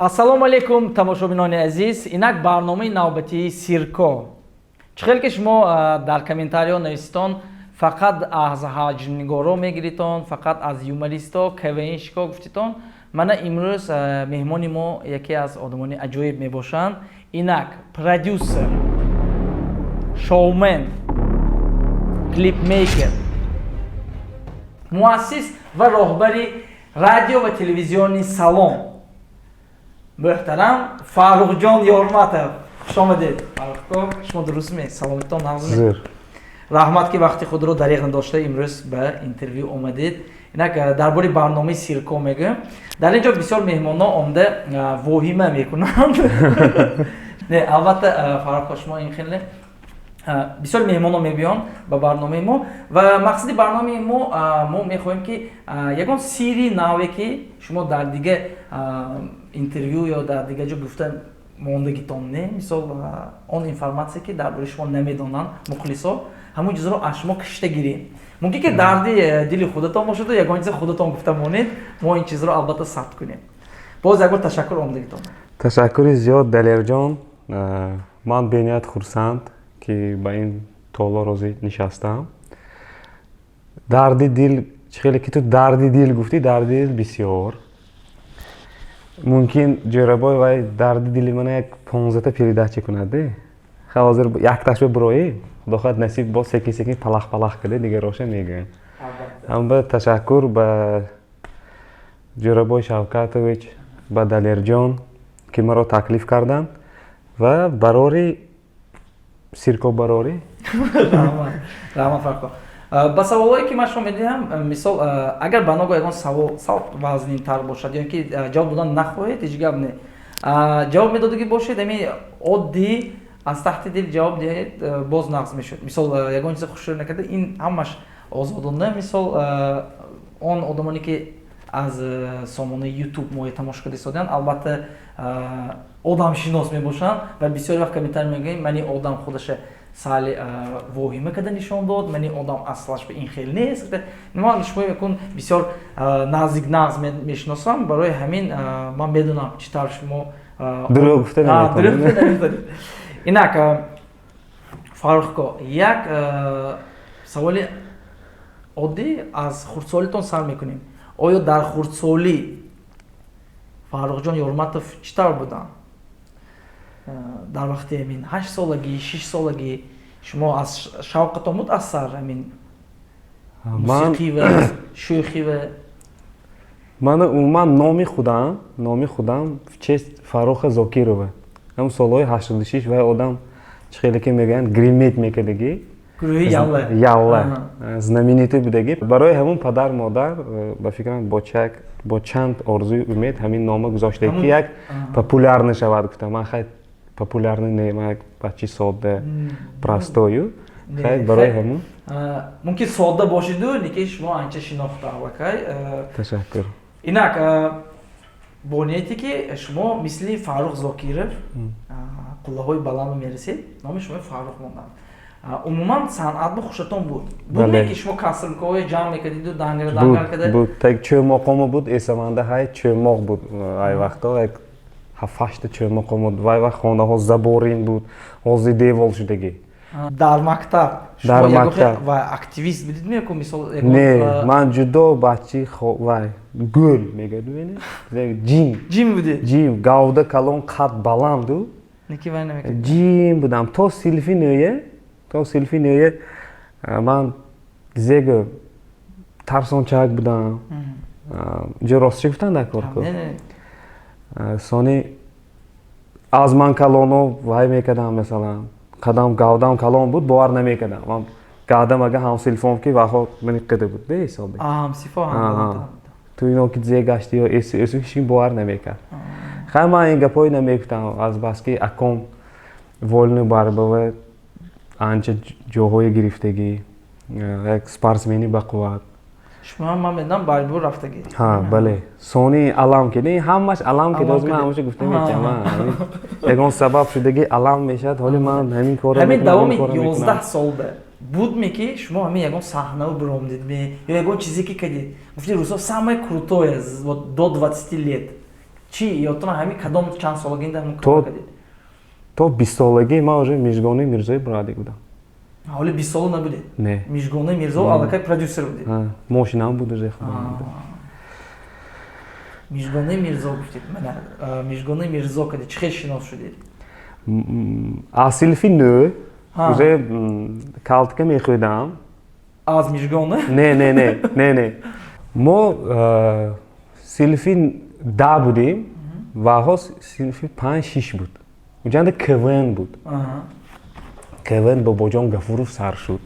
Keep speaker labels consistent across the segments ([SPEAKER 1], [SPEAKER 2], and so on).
[SPEAKER 1] Ассалому алейкум, тамошобинони азиз. Инак барномаи навбатии Сирко. Чӣ хел ки шумо дар комментариҳо нависитон, фақат аз ҳаҷмнигоро мегиритон, фақат аз юмористо, кавеиншико гуфтитон. Мана имрӯз меҳмони мо яке аз одамони аҷоиб мебошанд. Инак продюсер, шоумен, клипмейкер, муассис ва роҳбари радио ва телевизиони Салом. Muhtaram Farruxjon Yormatov. Xush omaded. Farruxko, shuma durustmi? Salomatton, naqzmi?
[SPEAKER 2] Zo'r.
[SPEAKER 1] Rahmat ki vaqti xudro dariqni doshta imroz ba intervyu omaded. Inak darbori barnomaи Сирко мегӯям. Дар инҷо бисёр меҳмонон омда воҳима мекунанд. Не, албатта Фарруxко шумо ин хеле бисёр меҳмонон мебиён ба барномаи мо ва мақсади барномаи мо мехоҳем ки ягон сирри наве ки шумо дар дига интервью ё дар дига ҷо гуфта мондагитон не, мисол он информация ки дар бораи шумо намедонанд мухлисо, ҳамон чизро аз шумо кишта гирем. Мумкин ки дарди дили худатон бошаду ягон чизи худатон гуфта монед, мо ин чизро албатта сабт кунем. Боз як бор ташаккур омадагитон.
[SPEAKER 2] Ташаккури зиёд Далерҷон. Ман бениҳоят хурсанд ки ба ин толо розӣ нишастам. Дарди дил, чӣ хеле ки ту дарди дил гуфтӣ, дарди дил бисёр. Мумкин ҷойрабои вай дарди дили мана як 15 передача кунад. Ҳозир якташ бироӣ, худо хоҳад насиб боз секин палах каде дигар роша мегӯям. Ҳамба ташаккур ба ҷойрабои Шавкатович, ба Далерҷон ки маро таклиф карданд ва барори Сирко барори.
[SPEAKER 1] Раҳмат Фарруxко. Ба саволое ки ман шумо медиҳам, мисол агар ба ногоҳ ягон савол вазнинтар бошад ё ки ҷавоб додан нахоҳед, ҳеҷ гап не. Ҷавоб медодагӣ бошед, ами оддӣ аз таҳти дил ҷавоб диҳед, боз нағз мешуд. Мисол ягон чизи хушрӯй накарда, ин ҳамаш озодона. Мисол он одамоне ки аз сомонаи YouTube моҳи тамошокарӣ истоданд, албатта одамшинос мебошанд ва бисёри вақт комментарий мегӯянд, мани одам худаша сали воҳима када нишон дод, мани одам аслаш ба ин хел нест. Ман шумо якун бисёр наздик нағз мешиносам, барои ҳамин ман медонам чӣ тавр шумо
[SPEAKER 2] дурӯғ гуфта наметавонед.
[SPEAKER 1] Инак Фарруxко, як саволи оддӣ аз хурдсолитон сар мекунем. Оё дар хурдсолӣ Farruxjon Yormatov чӣ тавр буданд? Дар вақти амин 8 солагӣ, 6 солагӣ шумо аз шавқатон буд аз сар амин мусиқӣ ва шӯхӣ ва
[SPEAKER 2] ман умуман номи худам в чест Фарруха Зокирова. Ҳам солҳои 86 вай одам чӣ хеле ки мегӯянд гримет мекардагӣ.
[SPEAKER 1] гурӯҳи
[SPEAKER 2] Ялла знаменитӣ будагӣ. Барои ҳамон падар модар ба фикрам бо чанд орзуи умед ҳамин нома гузоштаки як популярный шавад гуфтам. Ман хай популярный не, ман як бачи содда простою. Хай барои ҳамон
[SPEAKER 1] мумкин содда бошиду, лекин шумо анча шинохтавакай.
[SPEAKER 2] Ташаккур.
[SPEAKER 1] Инак бо нияте ки шумо мисли Фаррух Зокиров қуллаҳои баландо мерасед, номи шумо Фаррух монданд. Умуман санъат бо хушатон буд. Буд ки шумо касрмкоҳои ҷамъ мекардиду дангар када?
[SPEAKER 2] Буд. Так чӯмоқомо буд, эсаманда ҳай чӯмоқ буд. Ай вақто як 7-8 чӯмоқо буд. Вай вақт хонаҳо заборин буд. ҳозир девол шудагӣ.
[SPEAKER 1] Дар мактаб
[SPEAKER 2] дар мактаб
[SPEAKER 1] ва активист будидми яку мисол
[SPEAKER 2] не, ман ҷудо бачи вай гӯл мегӯяду ҷим
[SPEAKER 1] буди?
[SPEAKER 2] Ҷим, гавда калон қад баланду.
[SPEAKER 1] Неки вай намекард.
[SPEAKER 2] Ҷим будам то силфи нӯе ман зего тарсончак будам. ҷо ростчӣ гуфтан дар корко. Сони аз ман калоно вай мекардам, масалан қадам гавдам калон буд, бовар намекардам. Ман гавдам ага ҳамсилфом ки ваҳо мани қида буд бе ҳисоби.
[SPEAKER 1] Ҳамсилфо ҳам.
[SPEAKER 2] ту ино ки зе гашти ё эсу ҳеч бовар намекард. хай ман ин гапҳои намегуфтам, аз баски аком волни барбава анча ҷоҳои гирифтагӣ, як спортсмени бақувват.
[SPEAKER 1] шумо ман медонам барбур рафтагӣ.
[SPEAKER 2] Бале. Сони алам ки не, ҳамаш алам ки доз ман ҳамаша гуфта мечам. Ягон сабаб шудагӣ алам мешад, ҳоли ман ҳамин корро
[SPEAKER 1] ҳамин давоми 11 солда будме ки шумо ҳамин ягон саҳнаро биромдидме ё ягон чизе ки кардид? Гуфтед рӯзҳо самое крутое до 20 лет. چی یادتونه همین کدام چند سالگی در
[SPEAKER 2] تو
[SPEAKER 1] کار کردید؟
[SPEAKER 2] تو 20 سالگی من уже میزگانه میرزای برادی بودم.
[SPEAKER 1] حالی 20 سال نبودید؟
[SPEAKER 2] نه.
[SPEAKER 1] میزگانه میرزا علاقه پرودوسر بودید؟
[SPEAKER 2] ماشینم بود уже خودم بود.
[SPEAKER 1] میزگانه میرزا گفتید. من میزگانه میرزا کردید. چه خیلی شناس شدید؟
[SPEAKER 2] اصیلفی نو. уже کالتکه میخوردم.
[SPEAKER 1] از میزگانه؟
[SPEAKER 2] نه. ما سیلفی دا بودیم و ها سیلفی 5-6 بود. اونجا کوین بود. کوین با بجام گفروف سر شد.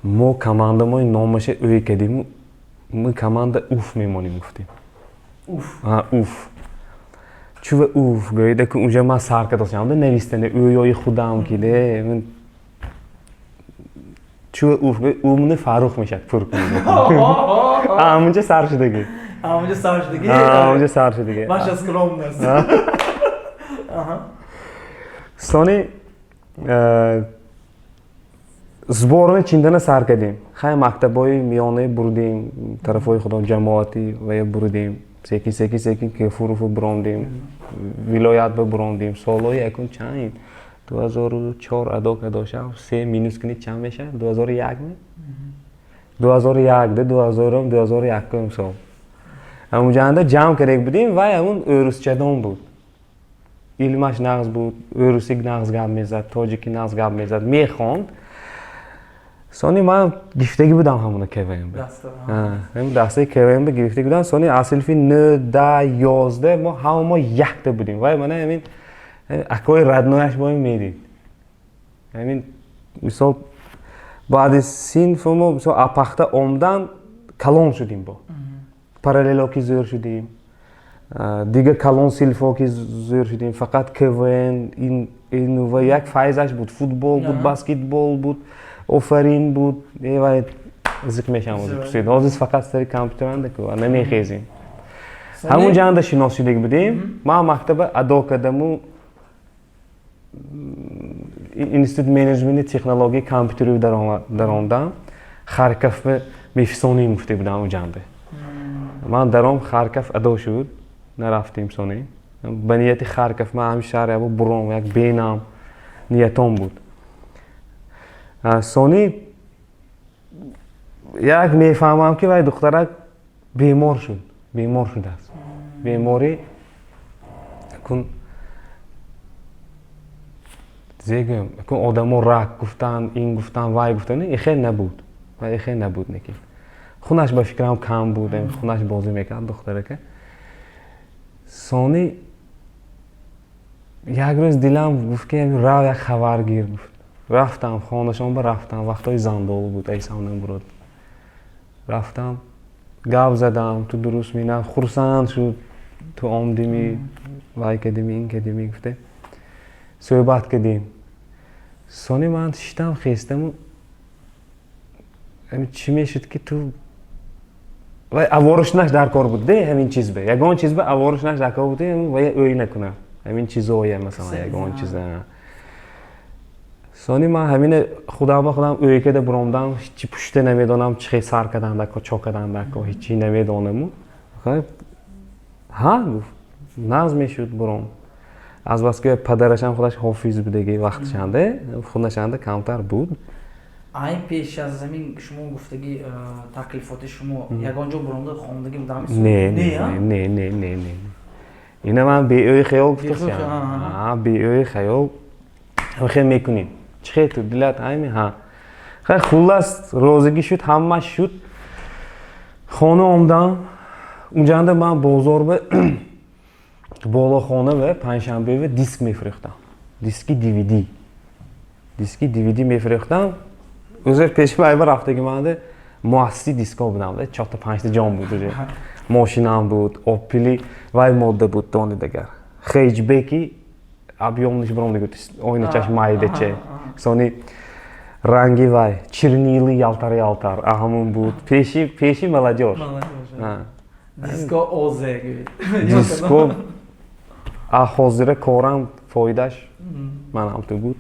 [SPEAKER 2] ما کمانده ما نامش اوی کردیم. ما کمانده اوف میمونیم گفتیم. اوف. چوب اوف گویده که اونجا ما سر کردم. نویسنده اویای خودم کیده. من چوب اوف اومونه فاروق میشد پر کنیم. اونجا سر شدگی. اونجا سر شدگی.
[SPEAKER 1] باش از کلام نیست.
[SPEAKER 2] سونی зборни чиндана сар кардем. Хай мактабои миёнаи бурдем, тарафои худо ҷамоатӣ ва я бурдем. Секин Кефурову бурондем, вилоятба бурондем. Солҳои якун чанд? 2004 адо кардошам, 3 минус кунӣ чанд мешавад? 2001 ме? 2001 да 2001 сол. Ҳамунҷанда ҷамъ карда будем ва ҳамун ӯрусчадон буд. Илмаш нағз буд, ӯрусик нағз гап мезад, тоҷикӣ нағз гап мезад, мехонд. Сони ман гирифтагӣ будам ҳамуна КВМ. Ҳамун дастаи КВМ гирифтагӣ будам. Сони аз синфи 9, 10, 11 мо ҳама мо якта будем. Вай мана ҳамин акои раднояш бо ин медид. Ҳамин мисол баъди синфу мо мисол апахта омдан калон шудем бо. Параллелоки зӯр шудем. Дига калон силфоки зӯр шудем. Фақат КВН ин ва як файзаш буд. Футбол буд, баскетбол буд. Офарин буд, вай зик мешам пурсид. Ҳозир фақат сари компютеранда ку намехезем. Ҳамун ҷанда шинос шудагӣ будем. Ман мактаба адо кардаму институт менеҷменти технологияи компютерӣ даромдам. Харков мефисонӣ муфтӣ будам ҳамун ҷанда. Ман даром Харков адо шуд, нарафтем сони. Ба нияти Харков ман ҳамин шаҳр яво буром, як бенам ниятом буд. Сони як мефаҳмам ки вай духтарак бемор шудааст. Беморӣ кун зегӯм, кун одамо рак гуфтан, ин гуфтан, вай гуфтан, ихел набуд. Вай ихел набуд неки. Хунаш ба фикрам кам буд, хунаш бозӣ мекард духтарака. Сони як рӯз дилам гуфт ки рав як хабар гир гуфт. Рафтам, хонашонба рафтам, вақтҳои зандол буд, айсавнам бурод. Рафтам, гап задам, ту дуруст мина, хурсанд шуд, ту омдимӣ, вай кардимӣ, ин кардимӣ гуфте. Суҳбат кардем. Сони ман шиштам, хестаму чӣ мешуд ки ту вай аворошунаш дар кор буд, де ҳамин чиз ба. Ягон чиз ба аворошунаш дар кор буд, вай ӯй накунам. Ҳамин чизоя масалан ягон чиза. Сони ман ҳамин худам ба худам ӯй карда буромдам, ҳичи пушта намедонам, чӣ хел сар кардам дако, чо кардам дако, ҳичи намедонаму. Ҳа гуфт, нағз мешуд буром. Азбаски падарашам худаш ҳофиз будаги вақтшанда, худашанда камтар буд.
[SPEAKER 1] Айн пеш аз замин шумо гуфтаги таклифоти шумо ягон ҷо буромда хондагӣ будам?
[SPEAKER 2] Не. Ина ман беӯи хаёл гуфтам. Беӯи хаёл хел мекунем. Чӣ хел ту дилат ҳами? Ҳа. Хай хуллас розигӣ шуд, ҳама шуд. Хона омдам. Унҷанда ман бозор болохона ва панҷшанбе диск мефирӯхтам. Диски DVD мефирӯхтам. Ӯзер пеши майба рафтаги манда муассиси дискҳо будам, 4-5 ҷон буд уже. Мошинам буд, Opel вай модда буд дони дигар. Хейҷбеки объёмниш буром дигар, ойначаш майдаче. Сони ранги вай, чернили ялтар, ҳамун буд. Пеши молодёж.
[SPEAKER 1] Диско озе.
[SPEAKER 2] Диско ҳозира корам фоидаш манам ту буд.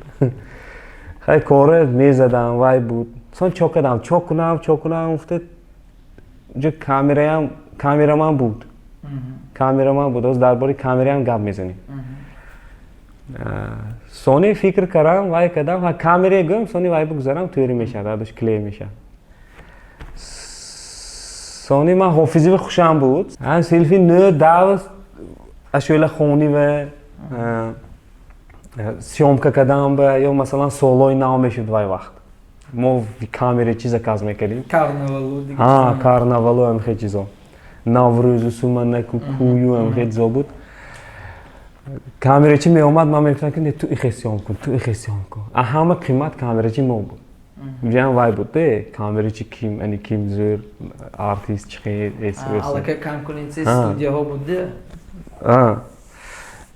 [SPEAKER 2] Хай кора мезадам, вай буд. Сон чо кунам, уфтад. Ҷо камераман буд. камераман буд ҳоз дар бори камераам гап мезанем сони фикр кардам вай кардам ҳа камераи гӯям сони вай бигузарам тӯри мешавад радош клей мешавад сони ман ҳофизӣ хушам буд ҳам селфи нӯ давз ашӯла хони ва съёмка кардам ба ё масалан солҳои нав мешуд вай вақт мо камера чиза каз мекардем карнавалу ҳамихе чизо наврӯзу суманаку кӯю ҳамихе чизо буд камерачи меомад ман мегуфтам ки не ту ихе сём кун ту ихе сём кун ҳама қимат камерачи мо буд ҷам вай буд камерачи ким ани ким зӯр артист чихе
[SPEAKER 1] аллакай конкуренсия студияҳо буд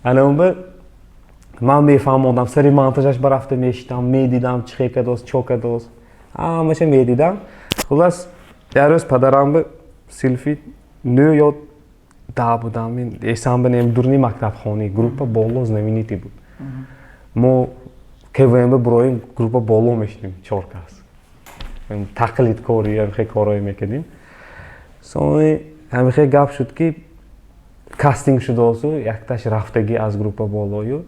[SPEAKER 2] анаунба ман мефаҳмодам сари монтажаш барафта мешитам медидам чихе кадост чо кадост ҳамаша медидам хулас як рӯз падарам селфи нӯ ё да будам эсам бинем дурни мактабхонӣ группа боло знаменитӣ буд мо квмб буроим группа боло мешидем 4 кас тақлидкорӣ ҳамихе корое мекардем сони ҳамихе гап шуд ки кастинг шудосу якташ рафтагӣ аз группа болою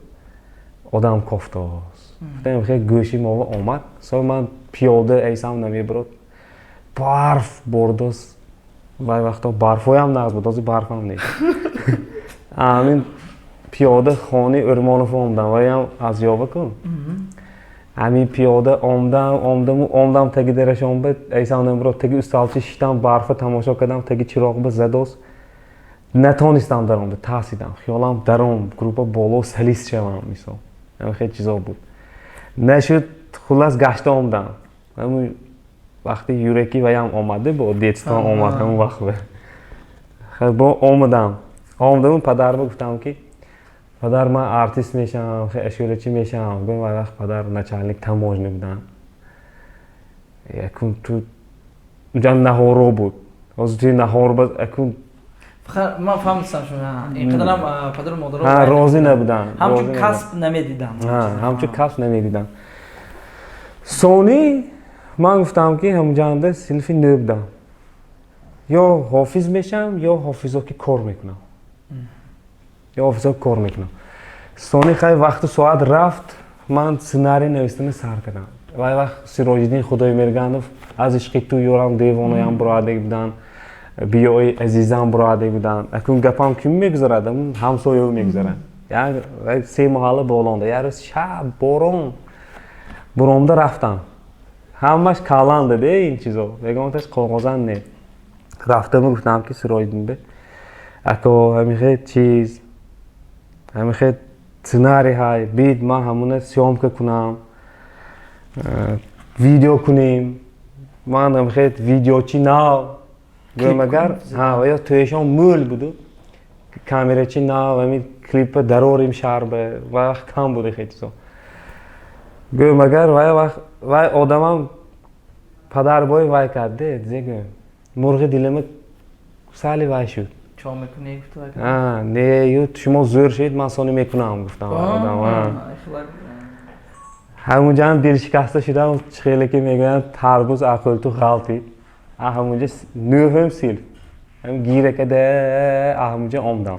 [SPEAKER 2] одам кофтост ҳамихе гӯши мова омад со ман пиёда эсам намебурод барф бордост вай вақто барфоям нағз буд ҳозир барфам нест ҳамин пиёда хони урмонов омдам ваям аз ёва кун ҳамин пиёда омдам таги дарашон ба эсам намебурод таги усталчи шиштам барфа тамошо кардам таги чироғ ба задост натонистам даром ба тарсидам хиёлам даром группа боло солист шавам мисол ҳамихе чизо буд нашуд хулас гашта омдам вақти юреки ваям омаде бо детстон омад ҳамон вақт бо омадам падарма гуфтам ки падар ман артист мешавам ашӯрачӣ мешавам гӯям вай вақт падар начальник таможни будам якун ту ҷам наҳоро буд ҳозир туи наҳор ба якун
[SPEAKER 1] ман фаҳмидам шумо инқадарам падару модаро
[SPEAKER 2] розӣ набуданд
[SPEAKER 1] ҳамчун касб намедиданд
[SPEAKER 2] ҳамчун касб намедиданд сони ман гуфтам ки ҳамҷанда синфи нӯ будам ё ҳофиз мешавам ё ҳофизоки кор мекунам сони хай вақту соат рафт ман сценарий навистани сар кардам вай вақт сироҷиддин худоимерганов аз ишқи ту ёрам девонаям бурояде буданд биёи азизам бурояде буданд акун гапам ким мегузарад ҳамсояо мегузарад як 3 маҳалла болонда як рӯз шаб борон буромда рафтам ҳамаш каланда ин чизо ягонаташ коғозан не рафтам гуфтам ки сироҷиддин бе ако ҳамихе чиз ҳамихе сценарий ҳай бид ман ҳамуна съёмка кунам видео кунем ман ҳамихе видеочи нав гӯям агар ё туешон мӯл буду камерачи нав ҳамин клипа дарорим шаҳрба вай вақт кам буд ихе чизо гӯям агар вай одамам падарбои вай кард зегӯям мурғи дилама сали вай шуд не ё шумо зӯр шуд ман сони мекунам гуфтам ҳамунҷаам дилшикаста шудам хеле ки мегӯянд тарбуз ақл ту ғалтид ҳамунҷа нӯҳум силф гиракада ҳамунҷа омдам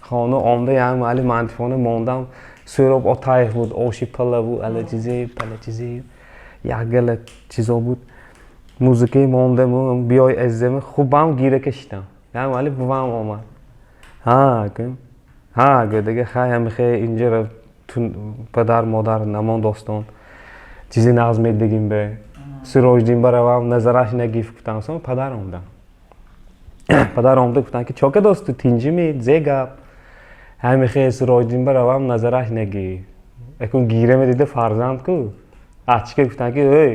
[SPEAKER 2] хону омда як маҳалли мантифона мондам сӯроб отаев буд оши палаву алачизе як гала чизо буд музикаи мондаму биёй азизами хубам гирака шитам як маҳалли бувам омад гӯ дига хай ҳамихе инҷара падар модар намон достон чизи нағз медигим бе сироҷиддин баравам назараш нагиф гуфтам сон падар омда гуфтам ки чока досту тинҷимӣ зе гап ҳамихе сироҷиддин баравам назараш наги якун гира медида фарзанд ку ачка гуфтам ки ӯй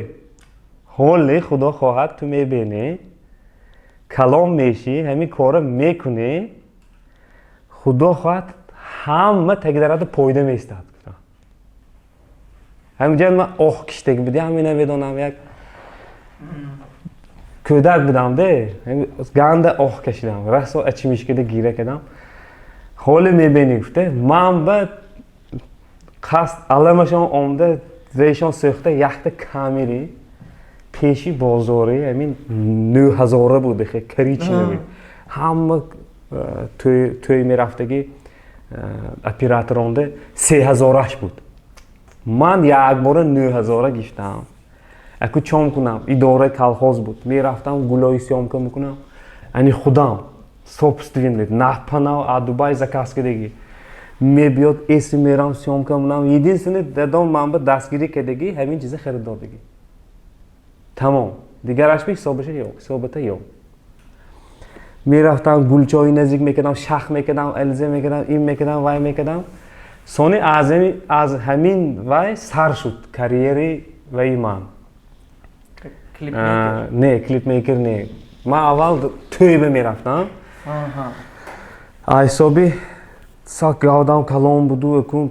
[SPEAKER 2] ҳоле худо хоҳад ту мебинӣ калом мешӣ ҳамин кора мекунӣ худо хоҳад ҳама таги дарада пойда меистад гуфтам ҳаминҷа ман оҳ киштаги буди ҳамина медонам як кӯдак будам ганда оҳ кашидам расо ачимишкида гира кардам ҳоле мебинӣ гуфта ман ба қасд алламашон омда зешон сӯхта якта камери пеши бозори ҳамин 9000 буд каричи ҳама توی میرفتگی اپراتورونده 3000 بود. من یک بار 9000 گرفتم. اکو چون کنم اداره کالخوز بود. میرفتم گلای سیامکا میکنم. یعنی خودم собственный напанал а Дубай заказ кардагӣ мебиёд эси мерам сёмка мунам единственный дадом ман ба дастгирӣ кардагӣ ҳамин чиза харидордагӣ тамом дигараш би ҳисобаша ёк ҳисобата ёк мерафтам гулчои наздик мекардам шах мекардам алза мекардам ин мекардам вай мекардам сони аз ҳамин вай сар шуд карьери ваи ман не клипмейкер не ман аввал тӯйба мерафтам айсоби сак гавдам калон буду экун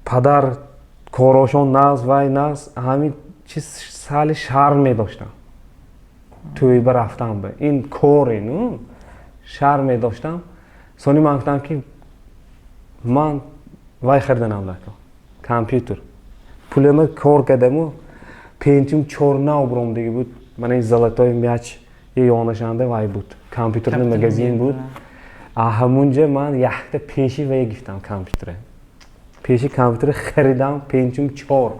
[SPEAKER 2] падар корошон наз вай наз ҳамин чиз сали шарм медоштам тӯйба рафтам ба ин коре ну шарм медоштам сони ман гуфтам ки ман вай хариданам дако компютер пулема кор кардаму Pentium 4 набромдагӣ буд мана ин золотой мяч ёнашанда вай буд компьютерный магазин буд ҳамунҷа ман якта пеши вай гирифтам компьютера пеши компьютера харидам Pentium 4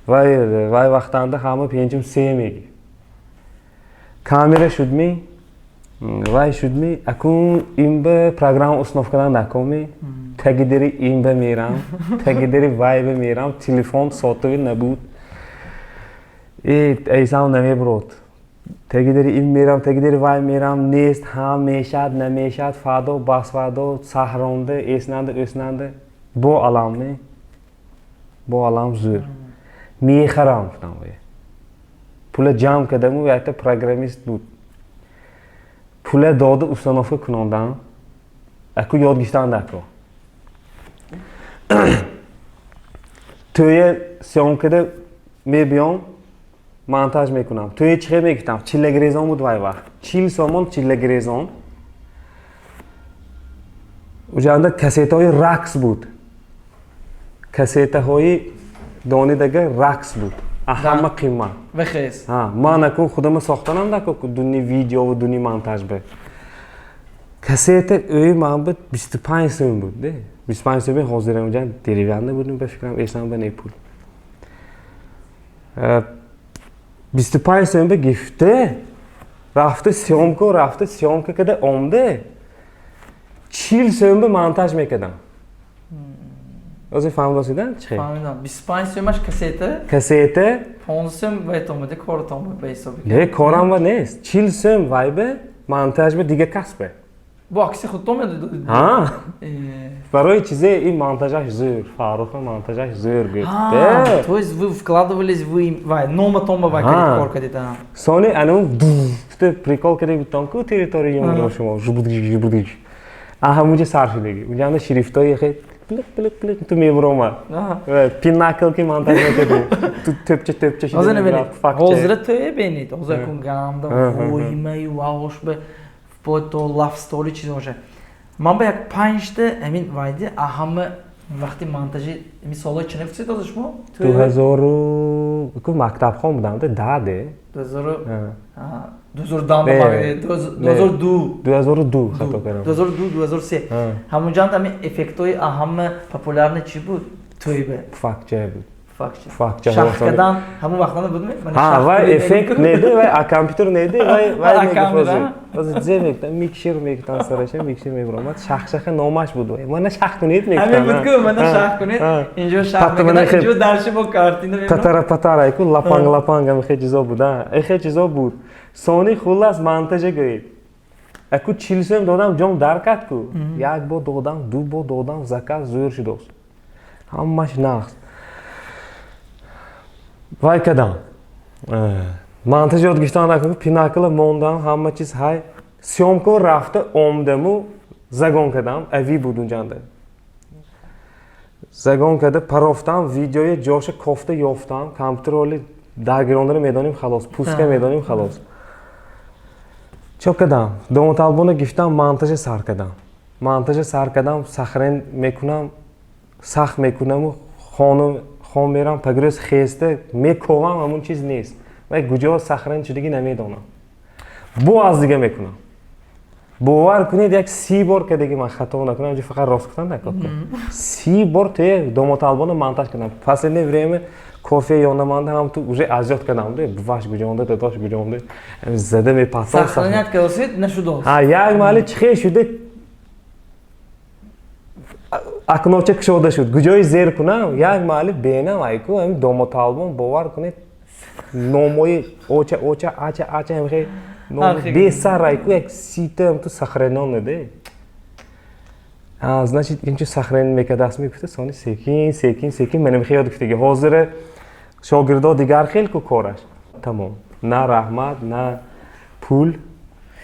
[SPEAKER 2] вай вақтанда ҳама Pentium 3 меги камера шудми вай шудми акун ин ба программа установкадан накоми тагидери ин ба мерам тагидери вай ба мерам телефон сотави набуд ایسام نمیبرد تگیدری این میرم تگیدری وای میرم نیست هم میشد نمیشد فادو باس فادو سهرونده اسننده اسننده با علام نه با علام زور میخرم فتم وی پول جام کردم و یه پروگرامیست بود پول داده استانافه کنندم اکو یاد گیشتن دکو توی سیام کرده میبیام монтаж мекунам то чихе мегифтам чиллагирезон буд вай вақт 40 сомон чиллагирезон уҷанда кассетаҳои ракс буд кассетаҳои донидага ракс буд ҳама қимат
[SPEAKER 1] вахес
[SPEAKER 2] ман акун худама сохтанам дако дуни видео дуни монтаж бе кассета өи ман буд 25 сом буд де 25 сом ҳозирам уҷан деревянда будим ба фикрам эснам ба не пул 25 сомба гифте рафта сёмка када омде 40 сомба монтаж мекардам озин фаҳмидасидан чи
[SPEAKER 1] фаҳмидам 25 сомаш
[SPEAKER 2] кассета
[SPEAKER 1] 15 сом вай томаде корам ба ҳисоби
[SPEAKER 2] не корам ва нест 40 сом вай бе монтаж бе дига касбе
[SPEAKER 1] бо акси худтон медодид
[SPEAKER 2] барои чизе ин монтажаш зӯр фаруха монтажаш зӯр гуфт
[SPEAKER 1] то есть вы вкладывались вы вай номатон ба вай кор кардед
[SPEAKER 2] сони анум гуфте прикол карде гуфтам ку территорияи мо шумо жубудик ҳамунҷа сар шудагӣ уҷанда шрифтои хе плик ту мебуромад пинакл ки монтаж мекарди ту тӯпча
[SPEAKER 1] ҳозир набинед ҳозира тӯе бенед ҳозир кун гамда воимаю ваош бе вплоть до love story чиз боша ман ба як 5 та амин вайди аҳама вақти монтажи ин солҳои чӣ нафси доза шумо
[SPEAKER 2] 2000 ку мактабхон будам де даде 2002 хато кардам
[SPEAKER 1] 2002 ҳамунҷанд амин эффектҳои аҳама популярни чӣ буд тӯйба
[SPEAKER 2] факча буд
[SPEAKER 1] шах кардан ҳамун вақтанда будме
[SPEAKER 2] вай эффект неде вай а компютер неде вай мегифози зе мекутам микшер мекутам сараша микшер мебуромад шахшаха номаш буд вай мана шах кунед мекутам
[SPEAKER 1] ҳамин буд ку мана шах кунед инҷо шах мекунад инҷо дарши бо картина мебурам
[SPEAKER 2] патара ку лапанга мехе чизо буда эхе чизо буд сони хуллас монтажа гӯед аку 40 сом додам ҷон дар кад ку як бор додам ду бор додам заказ зӯр шудост ҳамаш нақс вай кадам монтаж ёд гирифтам накунам пинакла мондам ҳама чиз ҳай сёмко рафта омдаму загон кардам ави буд унҷанда загон карда парофтам видеои ҷоша кофта ёфтам компютероли дагирондаро медонем халос пуска медонем халос чоп кардам домоталбона гирифтам монтажа сар кардам сахрен мекунам сахт мекунаму хон мерам пагрӯз хеста мековам ҳамун чиз нест вай куҷо сахран шудагӣ намедонам бо аз дига мекунам باور کنید یک 30 بار که دیگه من خطا نکنم جو فقط راست گفتم نکن 30 بار توی دومات آلبوم مونتاژ کردم последнее время кофе یونمانده هم تو уже азиат کردم ده باش گوجونده داداش گوجونده زده می پاتون
[SPEAKER 1] сохранять касет нешуд
[SPEAKER 2] ها یک مالی چخه شده акноча кшода шуд гуҷои зер кунам як маъли бенам айку ҳами домоталбон бовар кунед номои оча ача ҳамхе бесар айку як сита ту сахранонеде значит инчу сахранӣ мекардаст мегуфта сони секин менам хиёл гуфтаги ҳозир шогирдо дигар хел ку кораш тамом на раҳмат на пул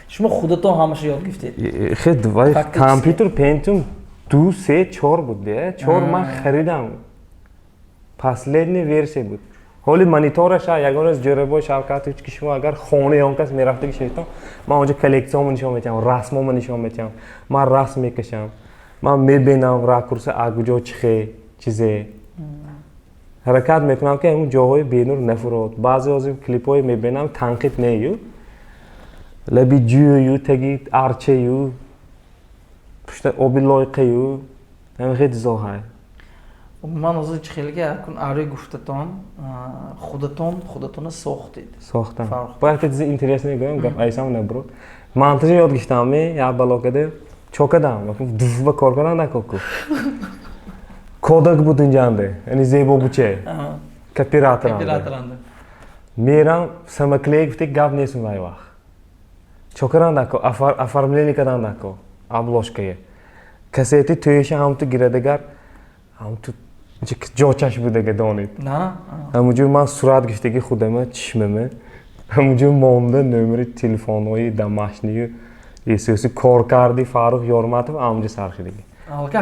[SPEAKER 1] шумо худатон ҳамаша ёд гирифтед
[SPEAKER 2] хед вай компютер пентиум 2, 3, 4 بود دیگه 4 من خریدم последний версия بود حالی مانیتورش یگان از جربای شرکت هیچ کشور اگر خانه اون کس میرفته که شیطان من اونجا کلکسیون نشون میدم رسمو نشون میدم من رسم میکشم من میبینم راکورس اگوجا چخه چیزه حرکت میکنم که اون جاهای بینور نفرات بعضی از کلیپای میبینم تنقید نیو لبی جویو تگی ارچیو پشت آبی لایقیو همه خیلی زاهای
[SPEAKER 1] من از چه خیلی که کن آره گفتتان خودتون ساختید
[SPEAKER 2] ساختم باید که چیزی اینترس نگویم گفت ایسام نبرد منتجه یاد گشتم می یا بالا کده چوکدم دوف با کار کنن نکوکو کودک بود اینجانده یعنی زیبا بچه کپیراترانده میرم سمکلیگ فتی گاب نیستم وای وقت چوکران نکو افرملینی کدام نکو обложкае кассети туеша ҳамту гирадагар ҳамту ҷочаш будага донед ҳамуҷур ман сурат гирифтаги худама чишмама ҳамуҷур монда номери телефонҳои домашнию эсоси коркарди фарух ёрматов ҳамуҷа сархидаги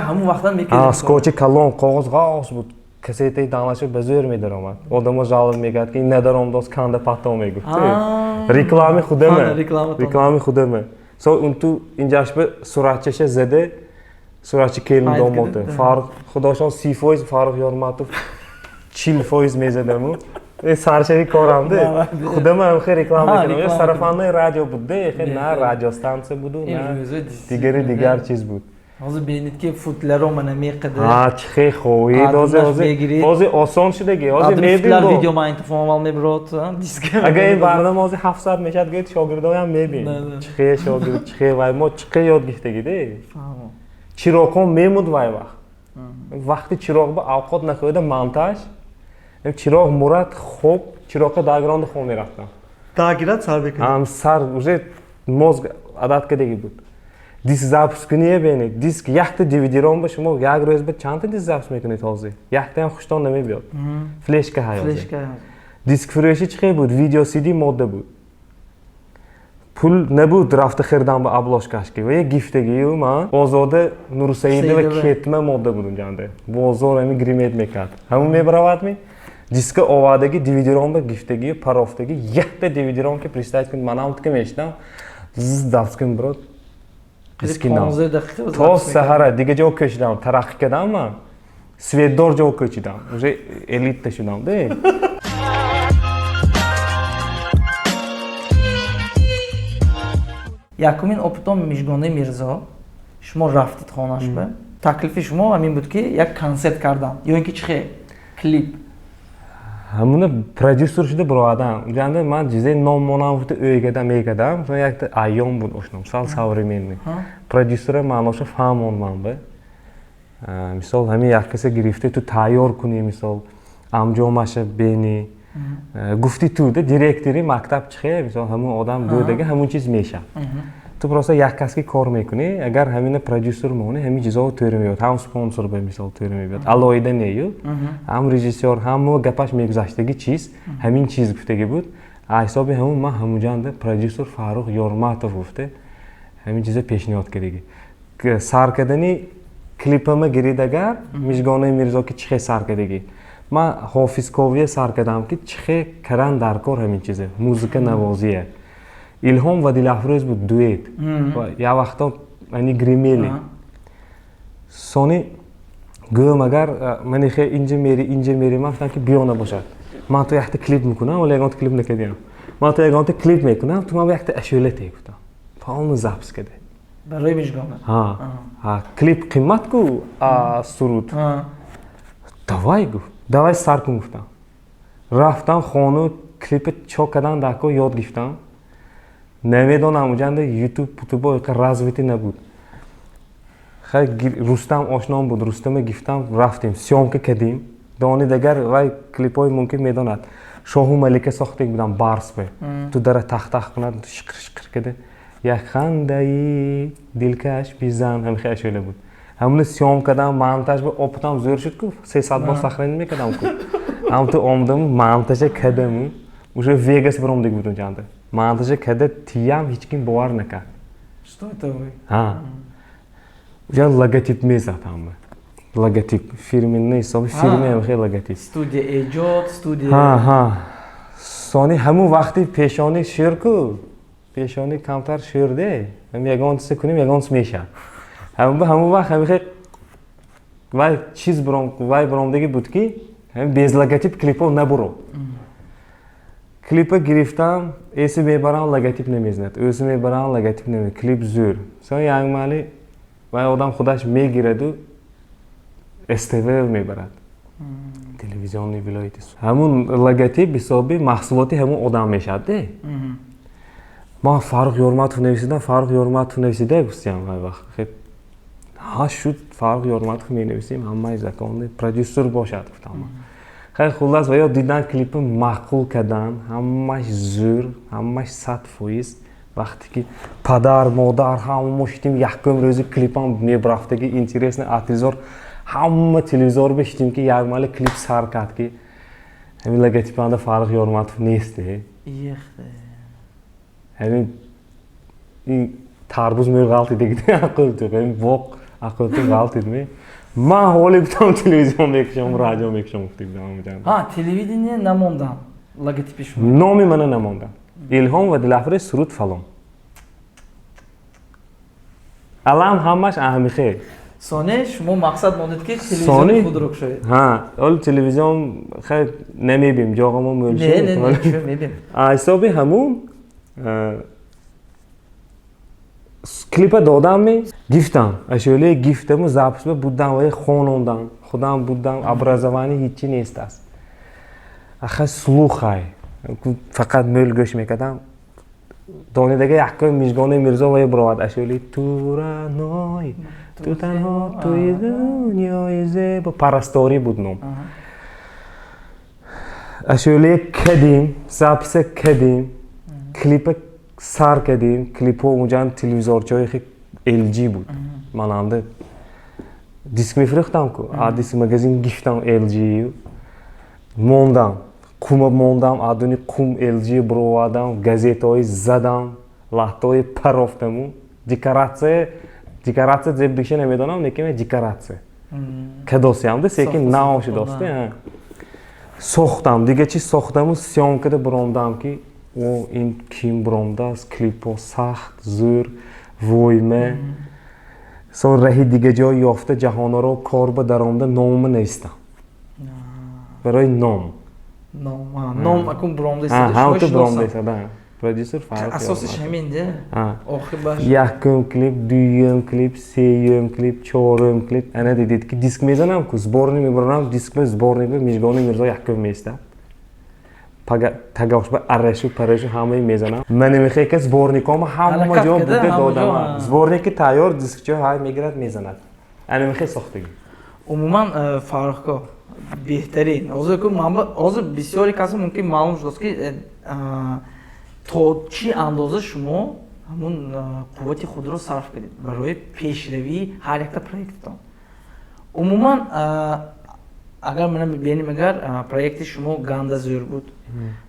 [SPEAKER 1] ҳамун вақтам мекардем
[SPEAKER 2] скотчи калон қоғоз ғос буд кассетаи данаша ба зӯр медаромад одамо жалоб мекард ки ин надаромдоз канда патто мегуфт реклами худама So untu injaş bir suratçı zede suratçı kelim domotu. Faruk xudoşon 30% Faruk Yormatov 40% mezedemu. Ve sarşevi koramdı. Xudama ham xeyr reklam mekanım. Sarafanlı radyo budde, xeyr na radyo stansiya budu, na digar çiz bud.
[SPEAKER 1] Hozir beynit ki futlar omana meqidi.
[SPEAKER 2] Ha, çixi xoyi hozir oson shudagi. Hozir
[SPEAKER 1] mebin bu. Video magnitofon olmebrot, disk.
[SPEAKER 2] Agar in barnoma hozir 7 soat meshad git shogirdo ham mebin. Çixi shogird, çixi vay mo çixi yod giftagide. Chiroqon memud vay vaqt. Vaqti chiroq ba avqot nakoyda montaj. Chiroq Murat xo'p, chiroqqa diagramda xon meraftam.
[SPEAKER 1] Tagirat sar bekam.
[SPEAKER 2] Ham sar уже mozg adatkadagi bud. Disk запуск небенед. Диск якта DVD-ром ба шумо як рӯз ба чанд та диск запуск мекунед ҳозир? Якта ҳам хуштон намебиёд. Флешка ҳаёт. Диск фурӯши чӣ буд? Видео CD модда буд. Пул набуд рафта хирдан ба обложкашки. Ва як гифтагию ман Озода Нурсаидова кетма модда буд унҷанда. Бозор ҳами гримет мекард. Ҳамун мебаравадми? Диска овардаги DVD-ром ба гифтагию парофтаги якта DVD-ром ки представить кунед ман ҳам тика мешидам. Запуск брод. То саҳара дига ҷо кӯчидам тараққӣ кардам ман светдор ҷо кӯчидам уже элитта шудам де
[SPEAKER 1] якумин опитон Мижгонаи Мирзо шумо рафтид хонаш ба таклифи шумо ҳамин буд ки як консерт кардам ё ин ки чихе клип
[SPEAKER 2] ҳамуна продюсер шуда бироадам ҷанда ман ҷизаи номонам фута өйгада мекардам сон якта айём буд ошнам сал современный продюсера маноша фаҳмонман ба мисол ҳамин як каса гирифта ту тайёр кунӣ мисол амҷомаша бени гуфти ту да директори мактаб чихе мисол ҳамун одам дӯдага ҳамун чиз меша ту просто як каски кор мекунӣ агар ҳамина продюсер монӣ ҳамин ҷизо тӯра меёд ҳам спонсор ба мисол тӯра меёд алоида нею ҳам режиссёр ҳамо гапаш мегузаштаги чиз ҳамин чиз гуфтаги буд ҳисоби ҳамун ман ҳамуҷанда продюсер Фарух Ёрматов гуфта ҳамин чиза пешниҳод кардагӣ сар кардани клипама гиридагар Мижгонаи Мирзо ки чихе сар кардагӣ ман ҳофизковия сар кардам ки чихе каран дар кор ҳамин чиза музыка навозия Илҳом ва Дилафрӯз буд дуэт. Я вақто ани гримели. Сони гӯм агар мани хе инҷа мери ман гуфтам ки биё набошад. Ман то якта клип мекунам, вале ягонта клип накардем. Ман то ягонта клип мекунам, ту ман якта ашӯла тек гуфтам. Полный запуск каде.
[SPEAKER 1] برای میشگانه
[SPEAKER 2] ها کلیپ قیمت کو سرود давай گفت давай سر کن گفتم رفتم خانه کلیپ چاک کردن دکو یاد گرفتم نمیدونم اونجا یوتیوب که развитый نبود خیلی رستم آشنام بود رستم گفتم رفتیم سیامکه کردیم دانی دیگر وای کلیپ های ممکن میداند شاهو ملکه ساخته بودم بارس به تو در تخت کند شکر شکر کده یک خنده‌ای دلکش بیزن هم خیلی شده بود همون سیام کردم مانتاژ به اپتام زور شد کو 300 بار سخرین میکردم کو هم تو آمدم مانتاژ کردم уже ویگاس برام دیگه بودم جانده مانتاژ کرده تیام هیچ کیم باور نکرد
[SPEAKER 1] что это вы
[SPEAKER 2] уже логотип میزد همه логотип фирменный حساب фирме هم خیلی логотип
[SPEAKER 1] студия ایجاد студия
[SPEAKER 2] ها سانی همون وقتی پیشانی شیر کو پیشانی کمتر شیرده هم یگان سه کنیم یگان میشه همون وقت همین خیلی وای چیز برام دیگه بود که هم بیز لگاتیپ کلیپو نبرو کلیپ گرفتم ایسی میبرم لگاتیپ نمیزند ایسی میبرم لگاتیپ نمیزند کلیپ زور سان یعنی مالی وای آدم خودش میگیرد و استیوه میبرد تلویزیونی ولایتیست همون لگاتیپ حسابی محصولاتی همون آدم میشد ما فاروق یورماتوف نویسیدم فاروق یورماتوف نویسیده گفتم وای وقت خیلی ها شد فاروق یورماتوف می نویسیم همه زکانده پرودیوسر باشد گفتم خیلی خلاص و یا دیدن کلیپ معقول کردن همش زور همش 100% وقتی که پدر مادر همه مشتیم یکم روزی کلیپم میبرفته که اینترسن اتیزور همه تلویزیون بشتیم که یک مال کلیپ سر کرد که همین لگاتیپ انده فاروق یورماتوف نیسته همین این تربوز می غلطی دیگه عقل تو همین واق عقل تو غلطی می من حالی بودم تلویزیون میکشم رادیو میکشم گفتیم
[SPEAKER 1] ها تلویزیون نموندم لگاتیپش
[SPEAKER 2] نامی من نموندم الهام و دلافر سرود فلان الان همش اهمیخه
[SPEAKER 1] سانه شما مقصد موندید که تلویزیون خود رو کشید
[SPEAKER 2] ها اول تلویزیون خیلی نمیبیم جاغمون مولشه
[SPEAKER 1] نه میبیم
[SPEAKER 2] حسابی همون کلیپ دادم می گفتم اشوله گفتم و زبط بودم و خوانوندم خودم بودم ابرازوانی هیچی نیست است آخه سلوخای فقط میل گوش میکردم دانی دیگه یکم میزگان میرزا و براد اشوله تو را نای تو تنها توی دنیای زیبا پرستاری بود نام اشوله کدیم زبط کدیم کلیپ سر کردیم کلیپ ها اونجا تلویزیونچای خیلی LG بود ماننده دیسک میفروختم که دیسک مگزین گفتم LG موندم موندم ادونی قوم LG بروادم گازیتای زدم لاتای پروفتمو دکوراسیون زیب دیگه نمیدونم نکیم دکوراسیون کدوسی هم دست یکی نامش داشته ساختم دیگه چی ساختم و سیام کرده بروندم که او این کیم برامده است کلیپ سخت زور ویمه سون رهی دیگه جای یافته جهان رو کار به درآمده نام نیستم برای نام
[SPEAKER 1] اکون برامده است
[SPEAKER 2] هم تو برامده است پرودیوسر فرق
[SPEAKER 1] اساسش همینه آخه باشه
[SPEAKER 2] یکم کلیپ دویم کلیپ سیم کلیپ چهارم کلیپ انا دیدید که دیسک میزنم که زبورنی میبرم دیسک به زبورنی به میزگانی میرزا یکم میسته تگاش به ارشو پرشو همه میزنم من میخوام که زبورنیکام همه جا بوده دادم زبورنیک تیار دیسکچه های میگیرد میزند انا میخوام ساختگی
[SPEAKER 1] عموما فارق بهترین از بسیاری کسی ممکن معلوم شد که تا چی اندازه شما همون قوت خود رو صرف کنید برای پیشروی هر یک پروژه‌تان عموما اگر من ببینیم اگر پروژه شما گاندازور بود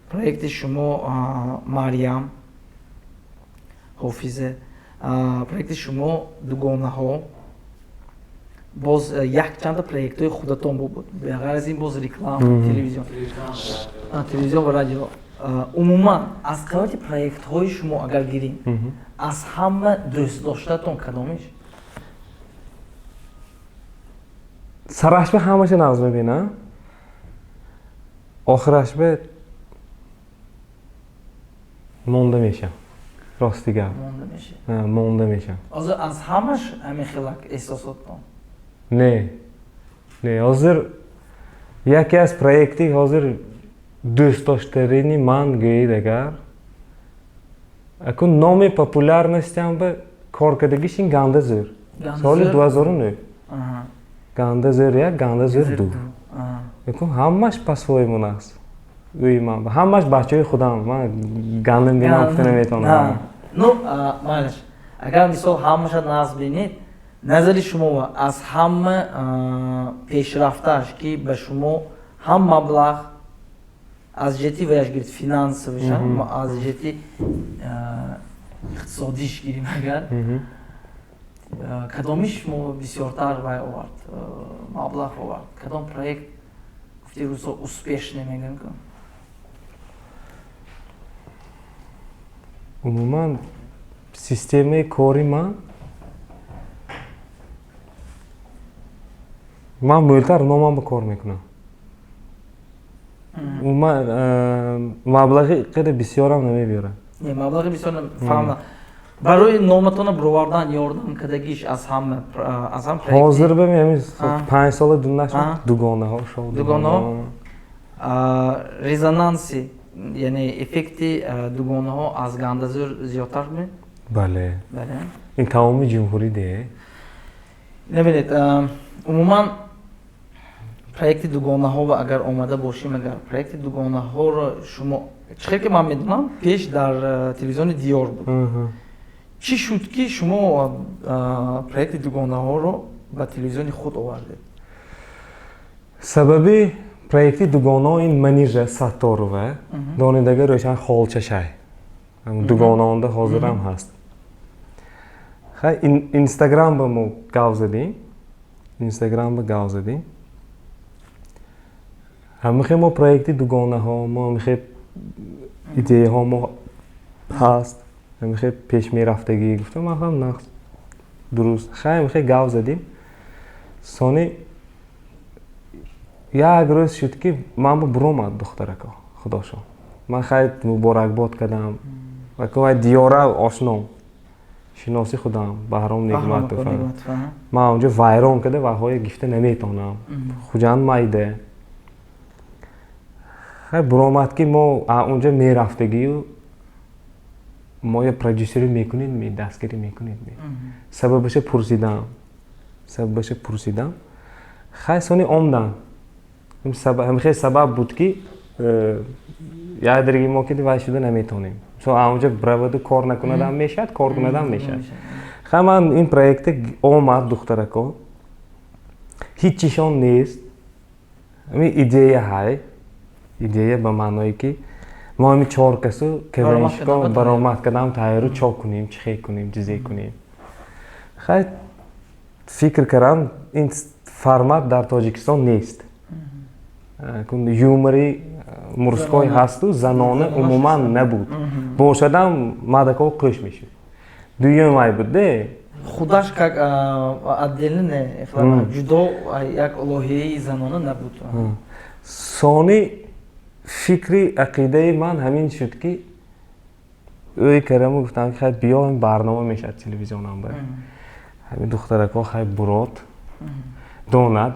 [SPEAKER 1] پروژه شما مریم حافظه پروژه شما دوگانه ها باز یک چند پروژه های خودتان بود به غیر از این باز رکلام تلویزیون و رادیو عموما از قیمت پروژه های شما اگر گیریم از همه دوست داشتهتون کدامش
[SPEAKER 2] سرش به همه چه ناز میبینم آخرش به مونده میشم Rosti gap.
[SPEAKER 1] Monda میشه.
[SPEAKER 2] Monda میشم.
[SPEAKER 1] از همش همین خلق احساسات دارم.
[SPEAKER 2] نه hozir yaki az proyekti hozir do'stdoshlarini man go'yid agar akun nomi popularnosti ham bir korkadagi shin ganda zo'r. Soli 2000
[SPEAKER 1] Ага.
[SPEAKER 2] ganda zo'r ya, ganda zo'r du.
[SPEAKER 1] Ага.
[SPEAKER 2] Akun hammash по-своему нас. Uyman. Hammash bachchoy xudam. Man gandim bilan gapni nemitonam.
[SPEAKER 1] Ну, معلش. اگر مثال همش ناز بینید نظر شما از همه پیشرفتش که به شما هم مبلغ از جهتی ویش گیرید فینانسویش از جهتی اقتصادیش گیریم اگر کدامیش شما بسیارتر وی آورد مبلغ آورد کدام پروژه گفتی روزا успешный میگن کن
[SPEAKER 2] Umuman sistemai kori man mo'ltar nomam kor میکنم. Umuman mablag'i qada bisyor ham nemiberam.
[SPEAKER 1] نه مبلغ بسیار فهمم برای نامتون بروردن یاردم کدگیش از هم
[SPEAKER 2] Hozir ben yani 5 sola dunlashim dugona ha show.
[SPEAKER 1] Dugona резонанси یعنی افکتی دوگانه ها از گندزور زیادتر می؟
[SPEAKER 2] بله.
[SPEAKER 1] بله.
[SPEAKER 2] این تمامی جمهوری ده.
[SPEAKER 1] نبینید عموما پروژه دوگانه ها و اگر آمده باشیم اگر پروژه دوگانه ها را شما چقدر که من میدونم پیش در تلویزیون دیار بود. چی شد که شما پروژه دوگانه ها را به تلویزیون خود آوردید؟
[SPEAKER 2] سببی proyekti Dugona in Manija Satorova donidagi ro'shan xolcha shay. Dugonada hozir ham hast. Ha Instagramda mo gavzading. Instagramda gavzading. Hamma mo proyekti Dugona ha mo mixib ideya ha mo hast. Mixib pesh meraftagi guftam man ham naqd durust. Ha mixib gavzadim. Soni یک روز شد که من برام دختر که خدا شو من خیلی مبارکباد کردم و که دیاره آشنام شناسی خودم بهرام نعمت بفرم من اونجا وایران کرده و های گفته نمیتونم خوجان مایده خیلی برامد که ما اونجا میرفتگی و ما یه پروژیسری میکنید می دستگیری میکنید می سببش پرسیدم خیلی سونی آمدن همیشه سبب بود که یادگیری ما که دیوار شده نمیتونیم. سو اونجا برای کار نکنادم میشد، کار کنادم میشد. خب من این پروژه اومد دختره کو هیچ چیزان نیست. می ایده های ایده به معنی که ما می 4 کسو که ویشکا برآمد کردم تایرو چاک کنیم، چخی کنیم، چیزی کنیم. خیلی فکر کردم این فرمت در تاجیکستان نیست. یومری مرسکای هست و زنانه عموما نبود. باشدم مادکو قش میشه. دویم ای بوده.
[SPEAKER 1] خودش که عدل نه جدا یک الهی زنانه نبود.
[SPEAKER 2] سانی فکری عقیده من همین شد که اوی کرمو گفتم که خیلی بیا این برنامه میشه تلویزیون هم باید. همین دخترکا خیلی برات داند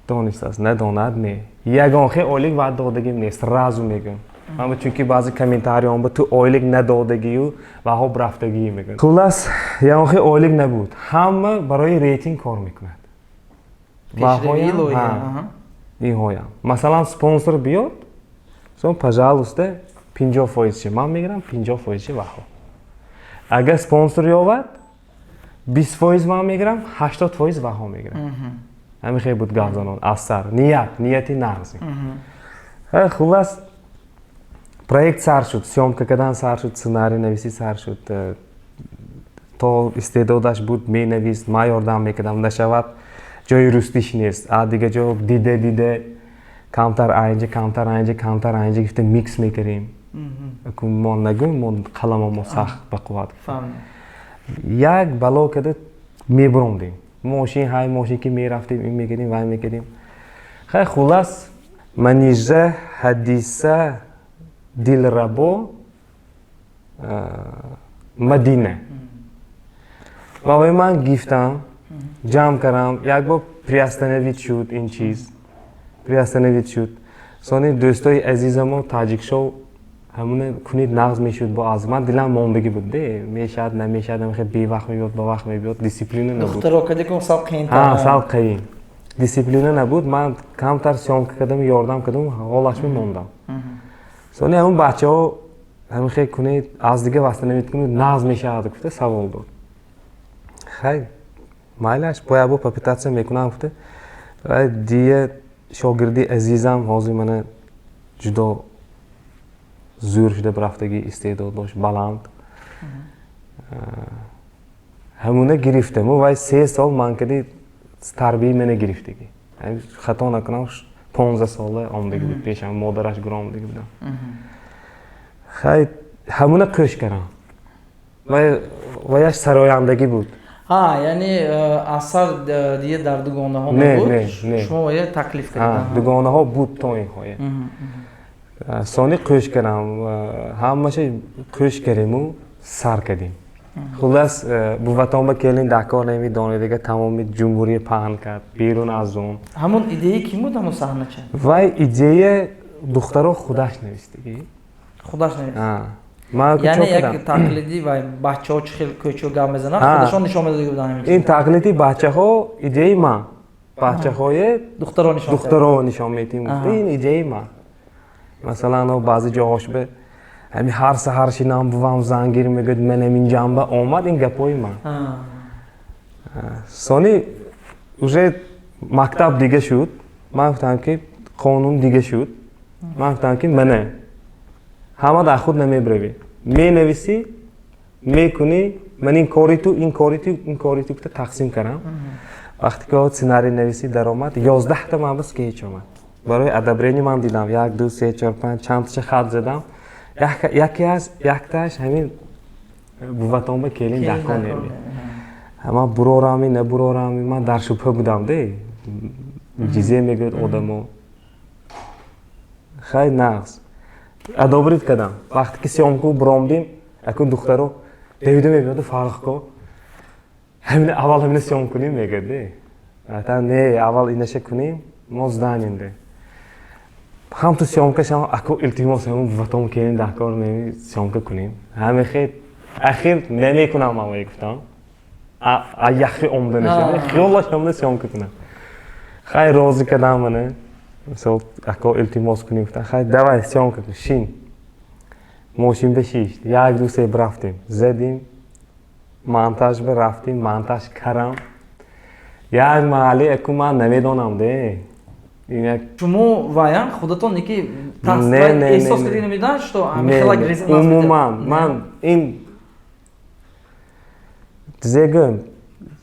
[SPEAKER 2] دانست است نه داند نه یگان خیلی اولیگ بعد دادگیم نیست رازو میگم اما چون که بعضی کامنتاری هم با تو اولیگ ندادگی و ها برفتگی میگن خلاص یگان خیلی اولیگ نبود همه برای ریتینگ کار میکند این هایم مثلا سپانسر بیاد سون پجالوسته 50% چه من میگیرم 50% چه وها اگر سپانسر یابد 20% من میگیرم 80% وها میگیرم همین خیلی بود گازانون اثر نیتی نرزی خلاص پروژه سر شد سیامکا کردن سر شد سناریو نویسی سر شد تا استعدادش بود می نویس ما یاردم میکردم نشود جای رستیش نیست دیگه جا دیده کمتر اینجا گفته میکس میکردیم ما نگویم ما قلم ما سخت بقوت یک بلا کده میبروندیم ماشین که میرفتیم این میکردیم و این میکردیم خیلی خلاص منیجه حدیثه دلربا مدینه و وی من گفتم جمع کردم یک بار پریستانویت شد این چیز پریستانویت شد سانی دوستای عزیزم و تاجیک شو همونه کنید نقض میشد با از من دلم موندگی بود ده میشد نمیشد خیلی بی وقت میبود با وقت میبود دیسیپلینه نبود
[SPEAKER 1] دخترها کدی که سال قین
[SPEAKER 2] سال قین دیسیپلینه نبود من کمتر سیام کردم یاردم کردم حالش میموندم سانی همون بچه ها همین خیلی کنید از دیگه واسه نمید کنید نقض میشد گفته سوال داد خیلی مایلش باید با پاپیتاتسه میکنم گفته و دیگه شاگردی عزیزم حاضر منه جدا زور شده برفتگی استعداد داشت بلند همونه گرفتم و 3 سال من کدی تربیه منه گرفتگی خطا نکنم 15 ساله آمدگی بود پیشم مادرش گرامدگی بودم خیلی همونه کش کردم و یه سرایندگی بود
[SPEAKER 1] یعنی اثر دیگه در دوگانه ها نبود؟
[SPEAKER 2] نه
[SPEAKER 1] شما یه تکلیف کردن؟
[SPEAKER 2] دوگانه ها بود تا این خواهی سانی کش کردم همشه کش کردیم و سر کردیم خلاص بوفتان با کلین دکار نمی دانه دیگه تمامی جمهوری پهن کرد بیرون از اون
[SPEAKER 1] همون ایده کی بود همون صحنه چه؟
[SPEAKER 2] و ایده دخترها خودش نوشتگی
[SPEAKER 1] خودش نوشت؟
[SPEAKER 2] یعنی
[SPEAKER 1] یک تقلیدی و بچه ها چه خیلی کوچو گام بزنن خودشان نشان میدادی بودن
[SPEAKER 2] این تقلیدی بچه ها ایده ما بچه های دخترها نشان میدیم این ایده ما مثلا بعضی جاهاش به همین هر سحر شینم بوام زنگیر میگد من این جنبه آمد این گپای من سانی اوجه مکتب دیگه شد من گفتم که قانون دیگه شد من گفتم که منه همه در خود نمیبروی می نویسی میکنی من این کاری تو این کاری تو این کاری تو تقسیم کردم وقتی که سیناری نویسی در آمد 11 تا من بس که هیچ آمد برای ادبرینی من دیدم 1 2 3 4 5 چند تا خط زدم یک تاش همین بوفتان به کلین دکان نمی اما برارامی نه برارامی من در شبه بودم ده جیزه میگوید آدمو خیلی نقص ادابریت کردم وقتی که سیامکو برامدیم اکون دخترو دویده میبیاده فرق کو همین اول همین سیام کنیم میگرده تا نه اول اینشه کنیم ما زدانیم ده هم تو سیام کشم اکو التیماس همون بوفتام که این دکار میمی سیام کنیم همه خیلی اخیر نمیکنم ما گفتم یخی عمده نشه خیالش هم سیام کنم خیلی راضی کردم منه مثلا اکو التیماس کنیم گفتم خیلی دوای سیام کنیم شین ماشین بشیشت 1 2 3 برفتیم زدیم مانتاژ به رفتیم مانتاژ کردم یک محله اکو من نمیدونم ده
[SPEAKER 1] شما وایم خودتون یکی احساس کردی نمیداشت تو همین خیلی گریزناس
[SPEAKER 2] عموما من این زگم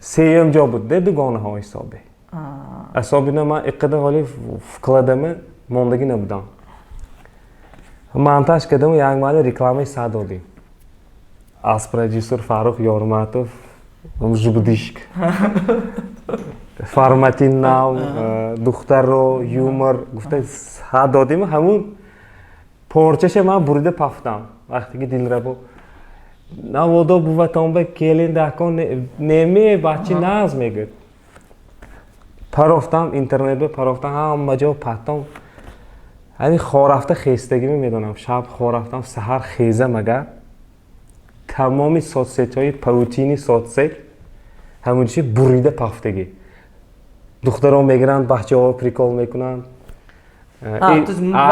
[SPEAKER 2] سیم جا بود ده دوگانه ها حسابی نه من اقدر حالی فکلدمه موندگی نبودم مانتاژ کردم یک محله رکلامی سا دادیم از پروژیسور فاروق یارماتوف زبدیشک فرماتین نام دختر رو یومر گفته سا دادیم همون پورچش من بریده پفتم وقتی که دل ربو نوادو بوفتان به کلین دکان نمی بچه ناز میگد پرفتم اینترنت به پرفتم همه جا پتم همین خورافته خیستگی میدونم شب خورفتم سحر خیزه مگر تمامی سوسیت های پروتینی سوسیت همون چی بریده پفتگی دخترها میگیرن بچه ها پریکال میکنن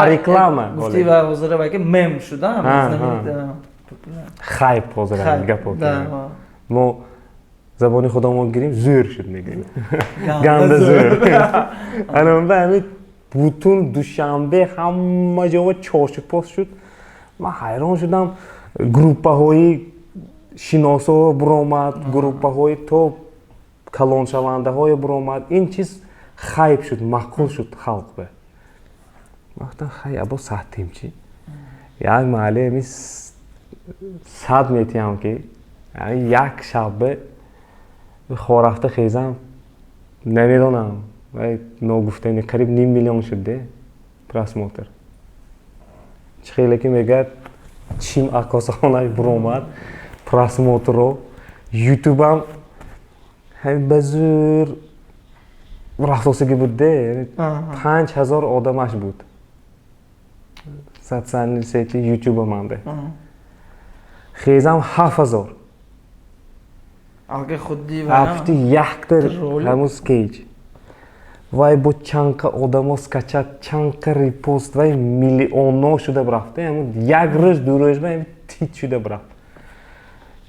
[SPEAKER 2] ریکلامه
[SPEAKER 1] گفتی و حضوره باید که مم شدم
[SPEAKER 2] خیب حضوره گپا کنم ما زبانی خدا ما گیریم زور شد میگیم گنده زور الان به همین بوتون دوشنبه همه جا چارچوب پاس شد من حیران شدم گروپه های شناسا برآمد گروپه های تو کلان شونده های برآمد این چیز خیب شد معقول شد خلق به وقتا خیلی ابا ساعتیم چی یک محله همی 100 میتیم که یک شب خورافته خیزم نمیدونم و نگفته قریب 5 میلیون شده پراس موتر چه خیلی که میگه چیم اکاسانه برآمد просмотров, YouTube'ам ҳамин базур рафтосиги будде, яъни 5000 одамаш буд. Социальный сети YouTube-аманде. Хезам 7000.
[SPEAKER 1] Алга худди ва
[SPEAKER 2] Ҳафти яхта ҳамун скетч. Вай бо чанқа одамо скачат, чанқа репост, вай миллионно шуда брафта, ҳамун як рӯз, ду рӯз ҳамин тит шуда брафт.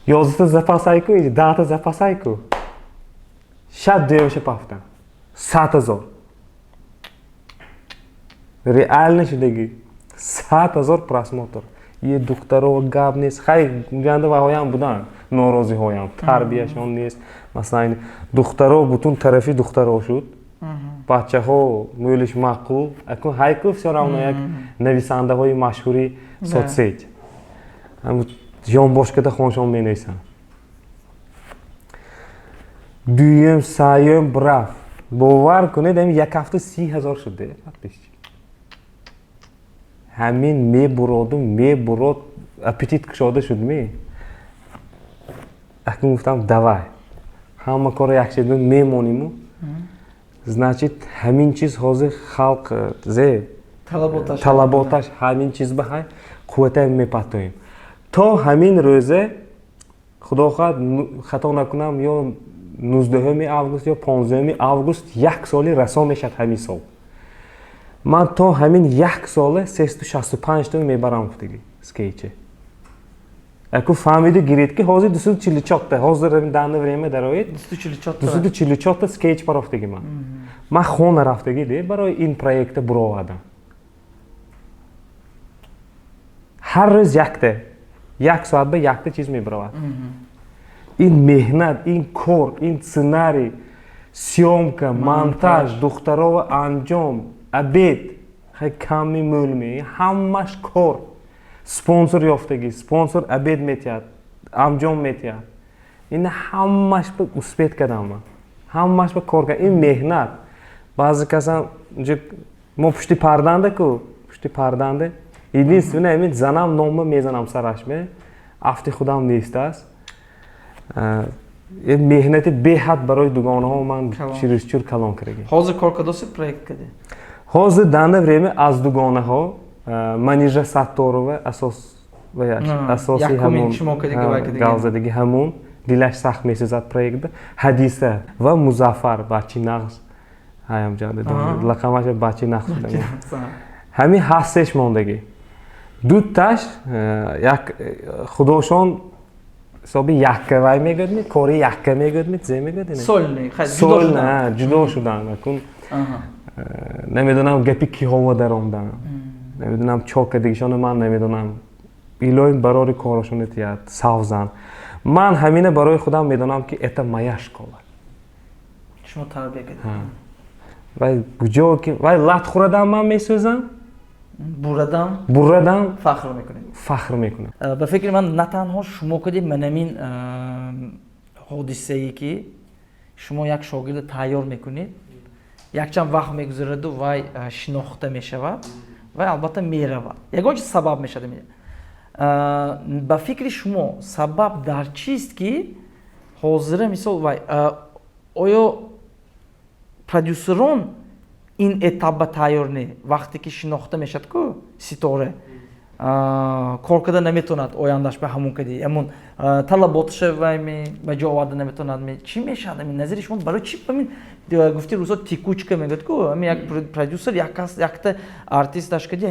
[SPEAKER 2] 11 запасайку, 10 запасайку. Шаб дуюмша пафтам. 100 000. Реально шудаги. 100 000 просмотр. Е духтарова гап нест. Хай ҷанда ваҳоям будан. Норозиҳоям. Тарбияшон нест. Масалан, духтаров бутун тарафи духтаров шуд. Бачаҳо мӯлиш маъқул. Акун ҳайку всё равно як нависандаҳои машҳури соцсет. Ҳамун ҷонбошкада хоншон менависанд. Дуюм, сеюм брафт. Бовар кунед, ҳамин як ҳафта 30 000 шуде. ҳамин мебурод аппетит кушода шудми. Акун гуфтам давай. Ҳама кора якшеда мемониму. Значит, ҳамин чиз ҳозир халқ талаботаш ҳамин чиз ба ҳай қуввата мепатоем. То ҳамин рӯзе худо хоҳад хато накунам ё 19 август ё 15 август як соли расо мешад ҳамин сол. Ман то ҳамин як соле 365 та мебарам гуфтаги скетче. Аку фаҳмиду гиред ки ҳозир 244 та ҳозир данное время дароид 244 та скетч парафтаги ман. Ман хона рафтаги де барои ин проекта буровардам. Ҳар рӯз якта, як соат ба якта чиз мебаравад. Ин меҳнат, ин кор, ин сценарий, съёмка, монтаж, духтарова анҷом, обед, хай кам мемӯлме, ҳамаш кор. Спонсор ёфтагӣ, спонсор обед метиҳад, анҷом метиҳад. Ин ҳамаш ба успеҳ кардам ман. Ҳамаш ба кор кардам. Ин меҳнат. Баъзе касам мо пушти парданда ку, пушти парданда. Единственное, ҳамин занам нома мезанам сараш ме. Афти худам нест аст. Меҳнати беҳад барои дугонаҳо ман чирӯзчур калон кардагӣ.
[SPEAKER 1] Ҳозир кор кадоси проект каде?
[SPEAKER 2] Ҳозир данное время аз дугонаҳо Манижа Сатторова асоси ҳамун галзадаги ҳамун дилаш сахт месозад проектда Ҳадиса ва Музаффар бачи нағз ҳаям ҷанда лақамаша бачи нағз шуда. Ҳамин ҳастеш мондагӣ. Дуташ як худошон ҳисоби якка вай мегӯдмед, кори якка мегӯдмед, зе мегӯдед? Сол не, ҷудо шуданд. Акун намедонам гапи киҳово даромдан. Намедонам чо кардагишону ман намедонам. Илоҳим барори корашон тиҳад, савзан. Ман ҳамина барои худам медонам ки это моя школа.
[SPEAKER 1] Шумо тарбия кардед.
[SPEAKER 2] Вай куҷо ки вай лат хурадам ман месӯзам. Бурадам фахр мекунем.
[SPEAKER 1] Ба фикри ман на танҳо шумо кадед манамин ҳодисае ки шумо як шогирда тайёр мекунед, якчанд вақт мегузараду вай шинохта мешавад, вай албатта меравад. Ягон чиз сабаб мешад. Ба фикри шумо сабаб дар чист ки ҳозира мисол вай оё продюсерон ин этапба тайёр не, вақте ки шинохта мешад ку ситоре кор карда наметавонад ояндаш ба ҳамун кади амун талаботаша вай ба ҷо оварда наметавонад. Чӣ мешавад? Назари шумо барои чӣ гуфти рӯзҳо тикучка мегӯяд ку як продюсер якта артисташ кади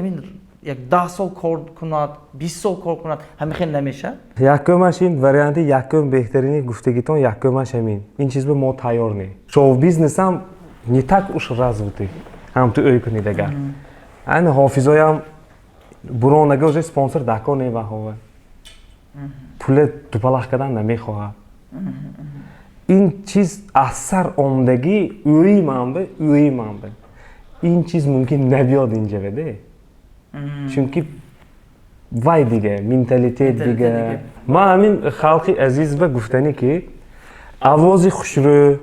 [SPEAKER 1] як 10 сол кор кунад, 20 сол кор кунад, ҳамин хел намешавад?
[SPEAKER 2] Якумаш ин варианти якум беҳтарини гуфтагитон якумаш ҳамин. Ин чизба мо тайёр не. Шоу-бизнесам не так уж развитый, ҳам ту ӯй кунид агар. Айн ҳофизоям буронага уже спонсор дако неваҳова. Пуле дупалах кардан намехоҳад. Ин чиз аз сар омдагӣ ӯи манба. Ин чиз мумкин набиёд инҷа веде. Чунки вай дига, менталитет дига. Ман ҳамин халқи азиз ба гуфтанӣ ки авози хушрӯ,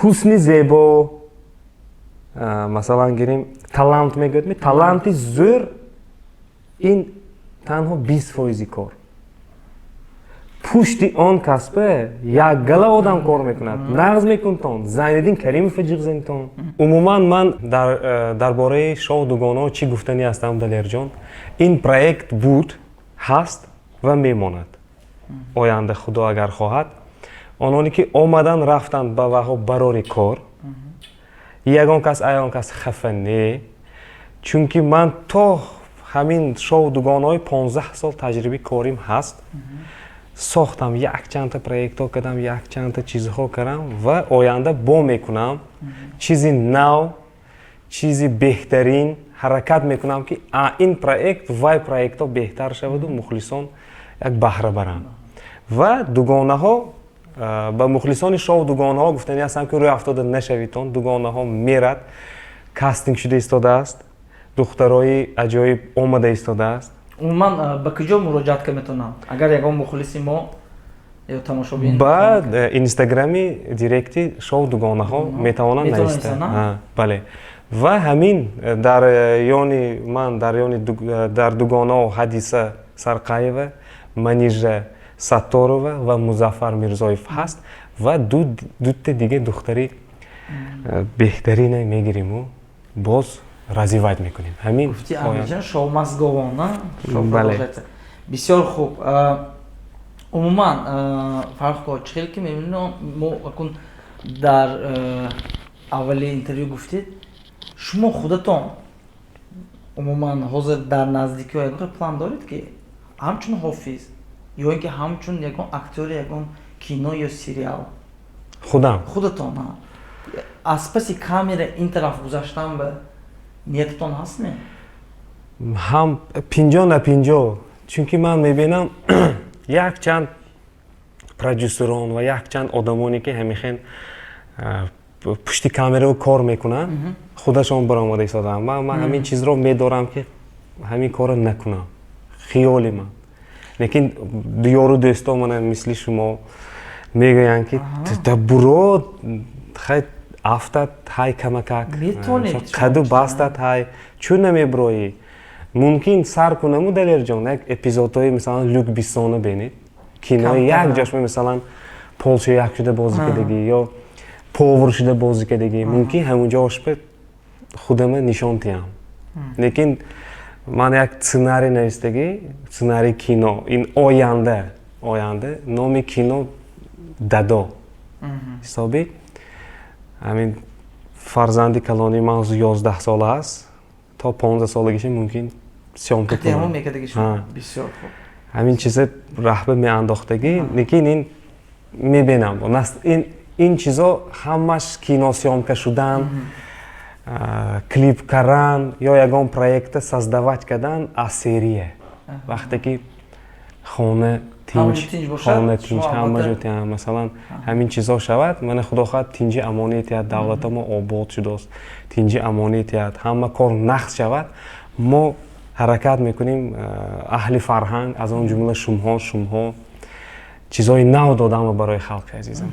[SPEAKER 2] ҳусни зебо, масалан гирем талант мегӯд, таланти зӯр ин танҳо 20% кор. пушти он касбе як гала одам кор мекунад нағз мекунтон Зайниддин Каримов ҷиғзентон. Умуман ман дар бораи шоу дугонаҳо чӣ гуфтанӣ ҳастам Далерҷон? Ин проект буд, ҳаст ва мемонад. Оянда Худо агар хоҳад, ононе ки омадан рафтанд ба ваҳо барори кор. Ягон кас хафа не. Чунки ман то ҳамин шоу дугонаҳои 15 сол таҷрибаи корим ҳаст. Сохтам якчанда проектҳо кардам, якчанда чизҳо кардам ва оянда бо мекунам чизи нав, чизи беҳтарин ҳаракат мекунам ки ин проект вай проектҳо беҳтар шаваду мухлисон як баҳра баранд. Ва дугонаҳо ба мухлисони шоу дугонаҳо гуфтанӣ ҳастам ки рӯй афтода нашавитон. Дугонаҳо мерад, кастинг шуда истодааст, духтарои аҷоиб омада истодааст.
[SPEAKER 1] Умуман ба куҷо муроҷиат метавонам? Агар ягон мухлиси мо ё тамошобин
[SPEAKER 2] ба инстаграми директи шоу дугонаҳо метавонанд нависта. Бале. Ва ҳамин дар ёни ман дар дугонаҳо Ҳадиса Сарқаева, Манижа Сатторова ва Музаффар Мирзоев ҳаст ва дутта дига духтари беҳтарина мегириму боз развивать мекунем. Ҳамин
[SPEAKER 1] гуфти Амирҷон шоумазговона. Бисёр хуб. Умуман Фархо чӣ хел ки мебинем мо акун дар аввали интервю гуфтед шумо худатон умуман ҳозир дар наздикиҳо ягон план доред ки ҳамчун ҳофиз ё ин ки ҳамчун ягон актёри ягон кино ё сериал худатон аз паси камера ин тараф гузаштан ба ниятатон ҳастме?
[SPEAKER 2] Ҳам 50 на 50. Чунки ман мебинам якчанд продюсерон ва якчанд одамоне ки ҳамихен пушти камерао кор мекунанд, худашон баромада истодаанд. Ман ҳамин чизро медорам ки ҳамин корро накунам. Хиёли ман. Лекин ёру дӯсто мана мисли шумо мегӯянд ки буро хай афтат ҳай камакак каду бастат ҳай чӯ намеброӣ? Мумкин сар кунаму Далерҷон як эпизодҳои мисалан Люк Биссона бенед. Кинои як ҷошма мисалан Полша як шуда бозӣ кардагӣ ё повар шуда бозӣ кардагӣ. Мумкин ҳамунҷо ошпе худама нишон диҳам. Лекин ман як сценарий навистагӣ, сценарий кино. Ин оянда номи кино Дадо. ҳисоби ҳамин фарзанди калони ман 11 сола аст. То 15 солагиша мумкин сёмка кунам.
[SPEAKER 1] Бисёр хуб.
[SPEAKER 2] Ҳамин чиза раҳба меандохтагӣ, лекин ин мебинам. Ин чизо ҳамаш кино сёмка шудан, клип кардан ё ягон проекта создавать кардан аз серия. Вақте ки хона тинч, ҳама ҷо тинч. Масалан, ҳамин чизо шавад, мана Худо хоҳад тинҷи амонет яд, давлатамо обод шудааст, тинҷи амонет яд, ҳама кор нақс шавад, мо ҳаракат мекунем аҳли фарҳанг, аз он ҷумла шумҳо чизои нав додама барои халқи азизам.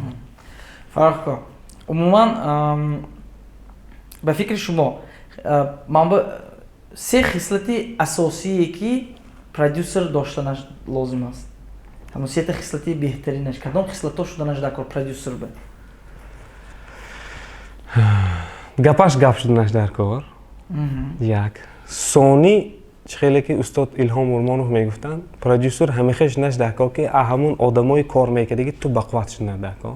[SPEAKER 1] Фархо, умуман ба фикри шумо се хислати асосие ки продюсер доштанаш лозим аст. Ҳамон сета хислати беҳтаринаш. Кадом хислато шуданаш дар кор продюсер ба?
[SPEAKER 2] Гапаш гап шуданаш дар кор. Як. Сони чӣ хеле ки устод Илҳом Урмонов мегуфтанд, продюсер ҳамеха шуданаш дар кор ки ҳамон одамои кор мекардаги ту ба қувват шуданаш дар кор.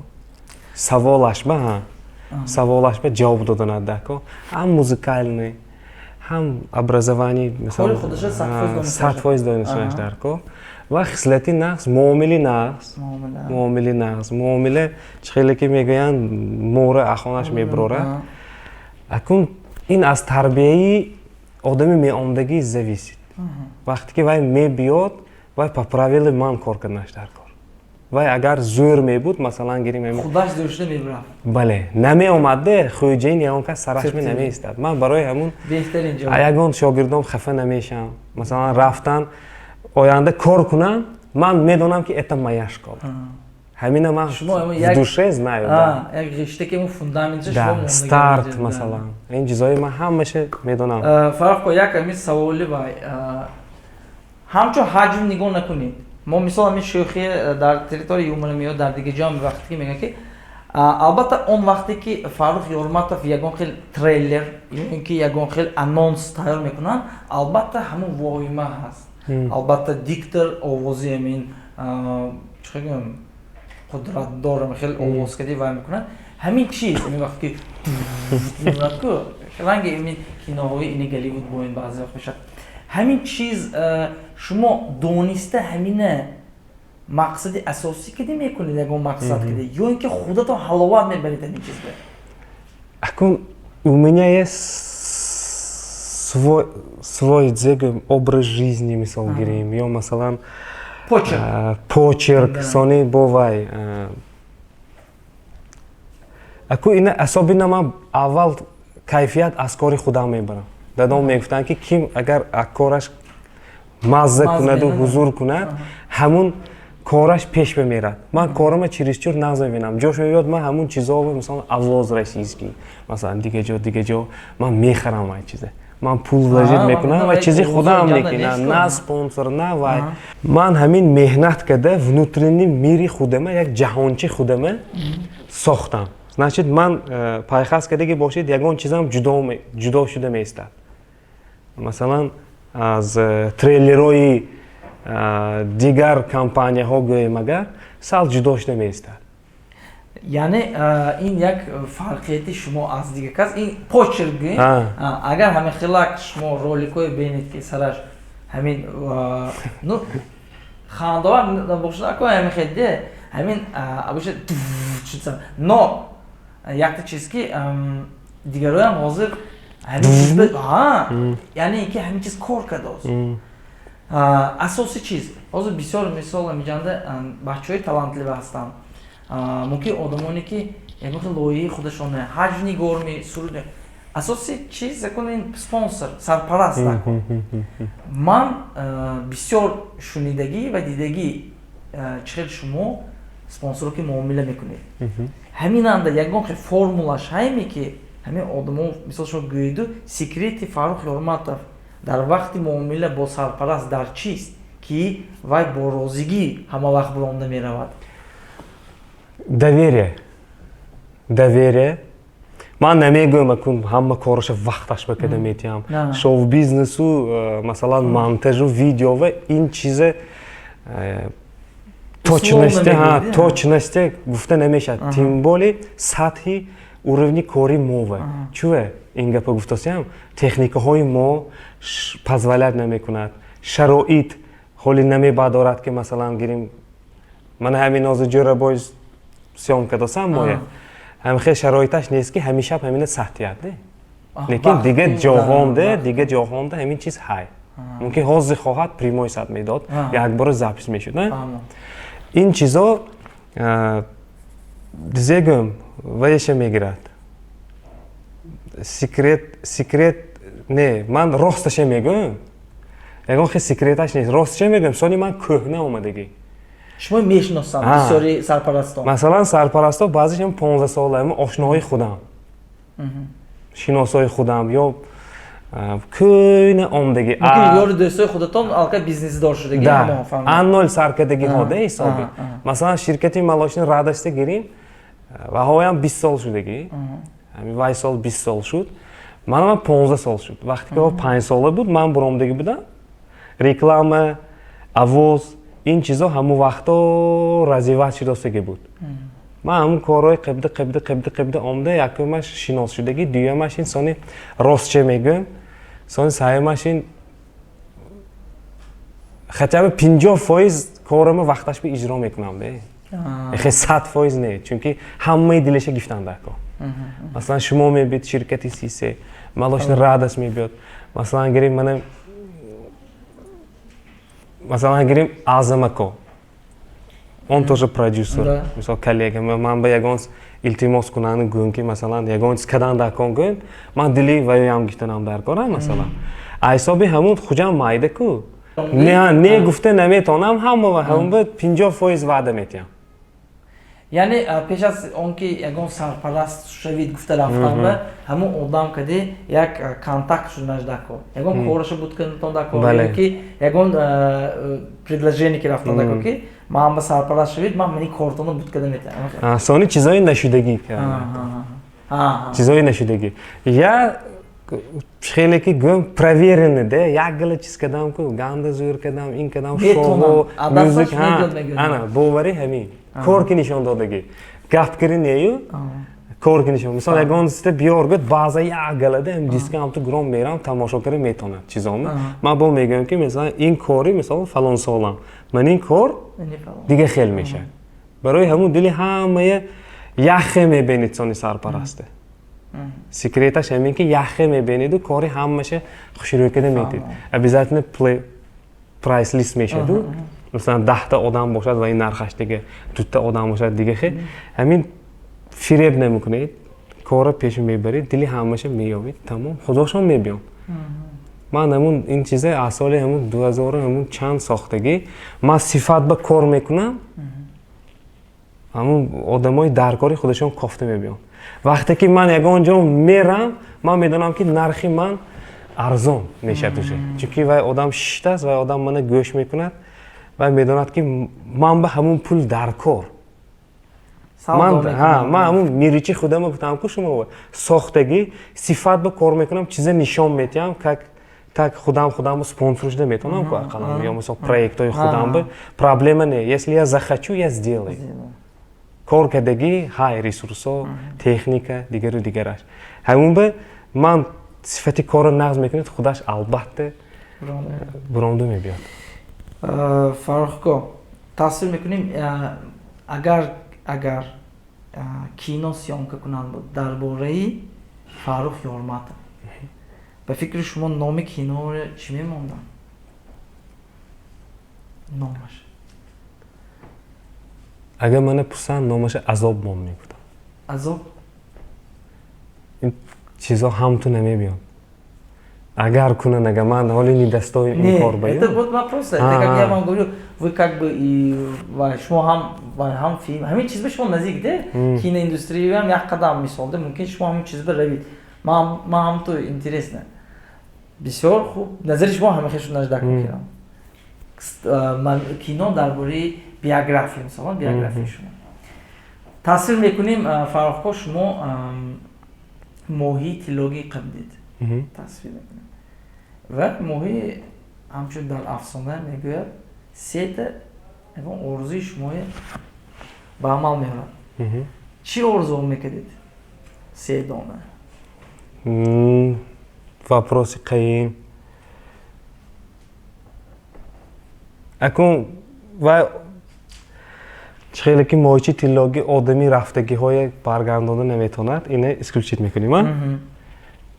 [SPEAKER 2] Саволаш ба ҷавоб доданаш дар кор. Ҳам музикалный, ҳам образование, мисалан, 100% донишаш дар кор. Ва хислати нағз, муомили нағз, муомила чӣ хеле ки мегӯянд мора ахонаш меброра. Акун ин аз тарбияи одами меомдагӣ зависит. Вақте ки вай мебиёд, вай по правилаи ман кор карданаш дар кор. Вай агар зӯр мебуд, масалан гирем
[SPEAKER 1] худаш зӯр шуда мебирафт.
[SPEAKER 2] Бале, намеомаде, хуҷаин ягон кас сарашми намеистад. Ман барои ҳамун ягон шогирдом хафа намешам. Масалан рафтан оянда кор кунам, ман медонам ки это моя школа. Ҳамина ман в душе знаю.
[SPEAKER 1] Як ришта ки фундаменташ
[SPEAKER 2] шумо старт масалан. Ин чизои ман ҳамаша медонам.
[SPEAKER 1] Фархо, як ҳамин саволи вай. ҳамчун ҳаҷм нигоҳ накунед. мо мисол ҳамин шӯхӣ дар территорияи юмра меёд дар дига ҷо вақте ки мегӯям ки албатта он вақте ки Фаррух Ёрматов ягон хел трейлер ё ки ягон хел анонс тайёр мекунанд, албатта ҳамон воҳима ҳаст. Албатта диктор овози ҳамин чӣ гӯям қудратдор хел овозкарӣ вай мекунад. Ҳамин чиз ин вақте ки меёбад ку ранги ин киноҳои ин Голливуд бо ин баъзе вақт мешавад. Ҳамин чиз шумо дониста ҳамина мақсади асосӣ киди мекунед ягон мақсад киди ё ин ки худатон ҳаловат мебаред ҳамин чизда?
[SPEAKER 2] Акун у меня есть свой образ жизни, мисол гирем, ё масалан почерк сони бовай. Аку ина особенно ман аввал кайфият аз кори худам мебарам. Дадом мегуфтанд ки ким агар кораш мазза кунаду ҳузур кунад, ҳамун кораш пеш бемерад. Ман корама чиризчур нағз мебинам. Ҷош мебиёд ман ҳамун чизоро мисалан авлоз расийский, масалан дига ҷо ман мехарам ай чиза. Ман пул вложит мекунам ва чизи худам мекунам, на спонсор, на вай. Ман ҳамин меҳнат карда внутренний мири худама, як ҷаҳончи худама сохтам. Значит ман пайхас кардагӣ бошед ягон чизам ҷудо шуда меистад. Масалан аз трейлерои дигар компанияҳо гӯем агар сал ҷудо шуда меистад.
[SPEAKER 1] Яъне ин як фарқияти шумо аз дигар кас ин почерк гӯем. Агар ҳамин хелак шумо роликҳое бинед ки сараш ҳамин ну хандовар бошад ако ҳамин хелде ҳамин абошад но якта чиз ки дигароям ҳозир ҳамин чиз яъне ки ҳамин чиз кор кардааст. Асосӣ чиз ҳозир бисёр мисол меҷанда бачаҳои талантлива ҳастанд. Мумкин одамоне ки ягон хел лоиҳаи худашон ҳаҷнигор суруд. Асоси чиз якун спонсор, сарпараст накун. Ман бисёр шунидагӣ ва дидагӣ чӣ хел шумо спонсоро ки муомила мекунед. Ҳаминанда ягон хел формулаш ҳайме ки ҳамин одамо мисол шумо гӯеду секрети Фаррух Ёрматов дар вақти муомила бо сарпараст дар чист ки вай бо розигӣ ҳама вақт биронда меравад? Доверие. Ман намегӯям акун ҳама кораша вақташ ба када метиҳам. Шоу-бизнесу, масалан монтажу видеова ин чиза точности гуфта намешавад. Тим более сатҳи уровни кори мова. Чӯе ин гапа гуфтасиям? Техникаҳои мо позволят намекунад. Шароит ҳоли намебардорад ки масалан гирим мана ҳамин ҳозир ҷора боз сёмка досам моя. ҳамихел шароиташ нест ки ҳамишаб ҳамина сахтият де. Лекин дига ҷоҳонда ҳамин чиз ҳай. Мумкин ҳозир хоҳад прямой сад медод, якбора запис мешуд, не? Ин чизо дизегӯм ваеша мегирад. Секрет не, ман росташа мегӯм. Ягон хел секреташ нест. Росташа мегӯм, сони ман кӯҳна омадагӣ. Шумо мешиносам бисёри сарпарастон.
[SPEAKER 2] Масалан сарпарастон баъзишам 15 солаам ошноҳои худам. Шиносои худам ё кӯйна омдагӣ.
[SPEAKER 1] Мумкин ёри дӯстои худатон алка бизнесдор шудагӣ ҳамо фаҳмед.
[SPEAKER 2] Аннол саркардагиҳо да ҳисоби. Масалан ширкати малошини радашта гирим ваҳоям 20 сол шудагӣ. Ҳамин вай сол 20 сол шуд. Манам 15 сол шуд. Вақте ки 5 сола буд ман буромдагӣ будам. Реклама, авоз ин чизо ҳамун вақто развиват шудастагӣ буд. Ман ҳамун корҳои қибда омда якумаш шинос шудагӣ, дуюмаш ин сони ростча мегӯм, сони саюмаш ин хотя бы 50% корама вақташ би иҷро мекунам де. Хе 100% не, чунки ҳамаи дилаша гифтан дако. Масалан шумо мебед ширкати Сисе, малошин Радас мебед. Масалан гирим мана масалан гирим Азамако. Он тоже продюсер, мисол коллега. Ман ба ягон илтимос кунам гӯм ки масалан ягон чиз кадан дакон гӯм, ман дили ваёям гифтанам дар кора масалан. Айсоби ҳамун хуҷам майда ку. Не гуфта наметонам ҳама ва ҳамун ба 50% ваъда метиҳам.
[SPEAKER 1] یعنی پیش از اون که یگان سرپرست شوید گفته رفتم به همون آدم کدی یک کانتاکت شدنش دکو یگان کارش بود که نتون دکو که یگان предложение که رفتم دکو که ما هم به سرپرست شوید ما منی کارتونو بود کده میتونم
[SPEAKER 2] سانی چیزای نشدگی چیزای نشدگی یا خیلی که گم проверенный ده یک گله چیز کدام کو گاند زور کدام این کدام شو موزیک انا باوری همین کار کی نشون دادگی گپ کردن نیو کار کی نشون مثلا اگه است بیارگت بازی یک گله ده دیسکام تو گرام میرم تماشا کردن میتونه چیزام من با میگم که مثلا این کاری مثلا فلان سالم من این کار دیگه خیلی میشه برای همون دلی همه یخه میبینید سانی سرپرسته سیکریتش همین که یخه میبینید و کاری همشه خوشروی کده میتید обязательно پرایس لیست میشه دو مثلا 10 تا آدم باشد و این نرخش دیگه 2 تا آدم باشد دیگه خیلی همین فریب نمیکنید کار پیش میبرید دلی همشه مییابید تمام خودشون میبیام من همون این چیزه اصالی همون 2000 همون چند ساختگی من صفات به کار میکنم همون آدمای درکاری خودشون کافته میبیام وقتی که من یگانجا میرم من میدونم که نرخی من ارزان میشه توشه چون وای آدم شیشته است و آدم منو گوش میکند و میدوند که من به همون پول درکار من همون میریچی خودم گفتم که شما ساختگی صفات به کار میکنم چیز نشان میدم که так خودم спонсорش نمیتونم که اقلا یا مثلا проектای خودم به проблема не если я захочу я сделаю کار کردگی های ریسورسا تکنیک دیگرش همون به من صفتی کار نقض میکنید خودش البته براندو میبیاد
[SPEAKER 1] فرق کو تصویر میکنیم اگر کینو سیامکه کنن بود درباره فاروق یارمات به فکر شما نام کینو رو چی میموندن؟ نامش
[SPEAKER 2] اگر من پرسن نامش عذاب مام میگفتم
[SPEAKER 1] عذاب؟
[SPEAKER 2] این چیزا هم تو نمیبیان اگر کنن اگر من حالی ни دستای این کار بیام
[SPEAKER 1] это вот вопрос это как я вам говорю вы как бы и شما هم فیلم همین چیز به شما نزدیک ده киноиндустрия هم یک قدم مثال ده ممکن شما همین چیز بروید ما هم تو интересно بسیار خوب نظر شما همه خیلی شدنش درک میکنم من کینو درباره بیوگرافی مثلا بیوگرافی شما تصویر میکنیم فراخ شما ماهی تیلوگی قبلید تصویر میکنیم و ماهی همچون در افسانه میگوید سیت اون ارزوی شما به عمل میارد چی ارزو میکردید؟ سه دانه
[SPEAKER 2] вопрос قیم اکن و خیلی که ماهیچی تیلاگی آدمی رفتگی های برگردانده نمیتوند اینه اسکریپشیت میکنیم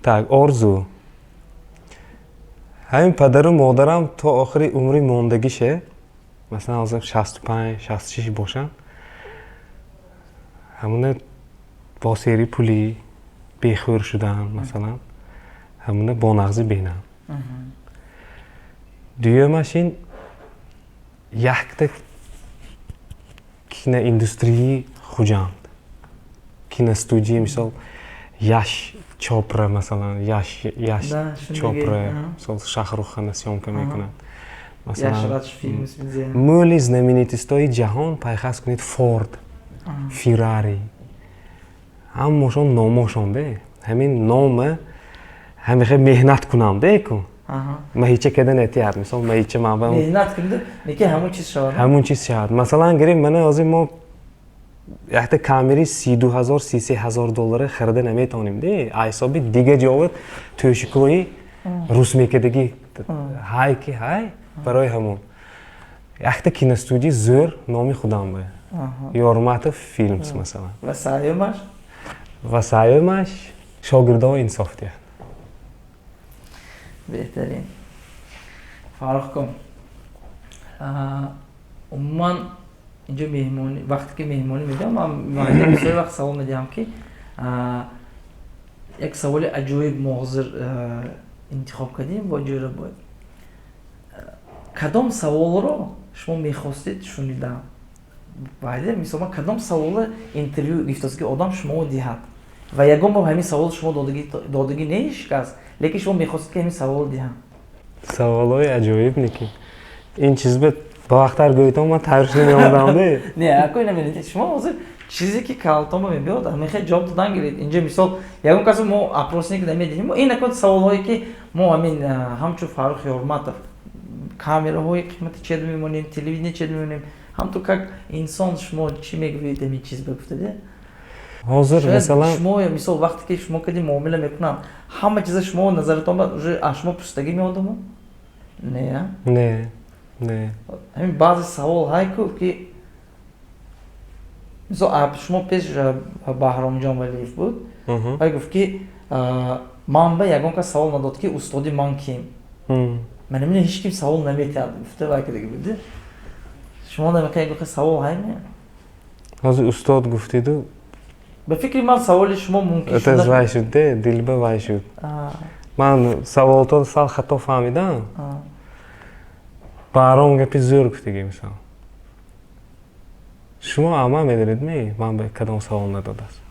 [SPEAKER 2] так آرزو همین پدر و مادرم تا آخری عمری موندگیشه مثلا از 65 66 باشن همونه با سری پولی بیخور شدن مثلا همونه با نغزی بینن دویمش این یک تا کینه اندستری خوجاند کینه استودیو مثال یاش چوپرا مثلا یاش چوپرا مثلا شاهرخ خان سیامکه میکنند مثلا مولی знаменитостей جهان پیخست کنید فورد فیراری هم ماشون ناماشون ده همین نام همیشه مهنت کنم ده کن ماهیچه کدن احتیاط مثلا ماهیچه معبام
[SPEAKER 1] مهنت کنده میگه همون چیز شد
[SPEAKER 2] مثلا گریم من از ما یه کامری 32000 33000 دلار خریده نمیتونیم ده حسابی دیگه جواب توشیکوی روس میکدگی های کی های برای همون یه کین استودیو زور نامی خودم به یارمات فیلمز مثلا وسایمش شاگردای انصافتیه
[SPEAKER 1] بهترین فرق کن عموما اینجا مهمونی وقتی که مهمونی میدم من بسیار وقت سوال میدم که یک سوال عجایب مغزر انتخاب کردیم و جوره باید کدام سوال رو شما میخواستید شنیدم Bayde mesela kadam savolu interview giftasiga odam shuma dihat. Va yagom ba hamin savol shuma dodagi ne ish kas. Lekin shuma mekhostat ki hamin savol dihan.
[SPEAKER 2] Savollar ajoyib lekin. این چیز به با وقتر گویتم من ترش نمی‌آمدم ده.
[SPEAKER 1] نه اکوی نمی‌دید. شما حاضر چیزی که کالتون می‌بینید همه خیلی جواب دادن گرید. اینجا مثال یکم کسی ما اپروچ نمی‌دیم. ما این اکوی سوالایی که ما همین همچون فاروق یورماتov камераҳои қимати чед мемонем, телевидение чед мемонем. Ҳамтун как инсон шумо чӣ мегӯед ин чиз бигуфтаде?
[SPEAKER 2] Ҳозир масалан
[SPEAKER 1] шумо мисол вақте ки шумо кади муомила мекунам, ҳама чиза шумо назаратон ба уже аз шумо пурсидагӣ меодаму? Не.
[SPEAKER 2] Не. Не.
[SPEAKER 1] Ҳамин баъзе савол ҳайку ки мисол шумо пеш Баҳромҷон Валиев буд. Вай гуфт ки ман ба ягон кас савол надод ки устоди ман ким? من نمی‌دونم هیچ کی سوال نمی‌کرد گفته واقعا دیگه بوده شما نمی‌خواید گفت سوال هایی
[SPEAKER 2] حاضر استاد گفتید و
[SPEAKER 1] به فکر من سوال شما ممکن
[SPEAKER 2] شده از وای شد ده دل به وای شد من سوال تو سال خطا فهمیدم برام گپی زور گفتگی مثلا شما اما می‌دونید می من به کدام سوال نداده است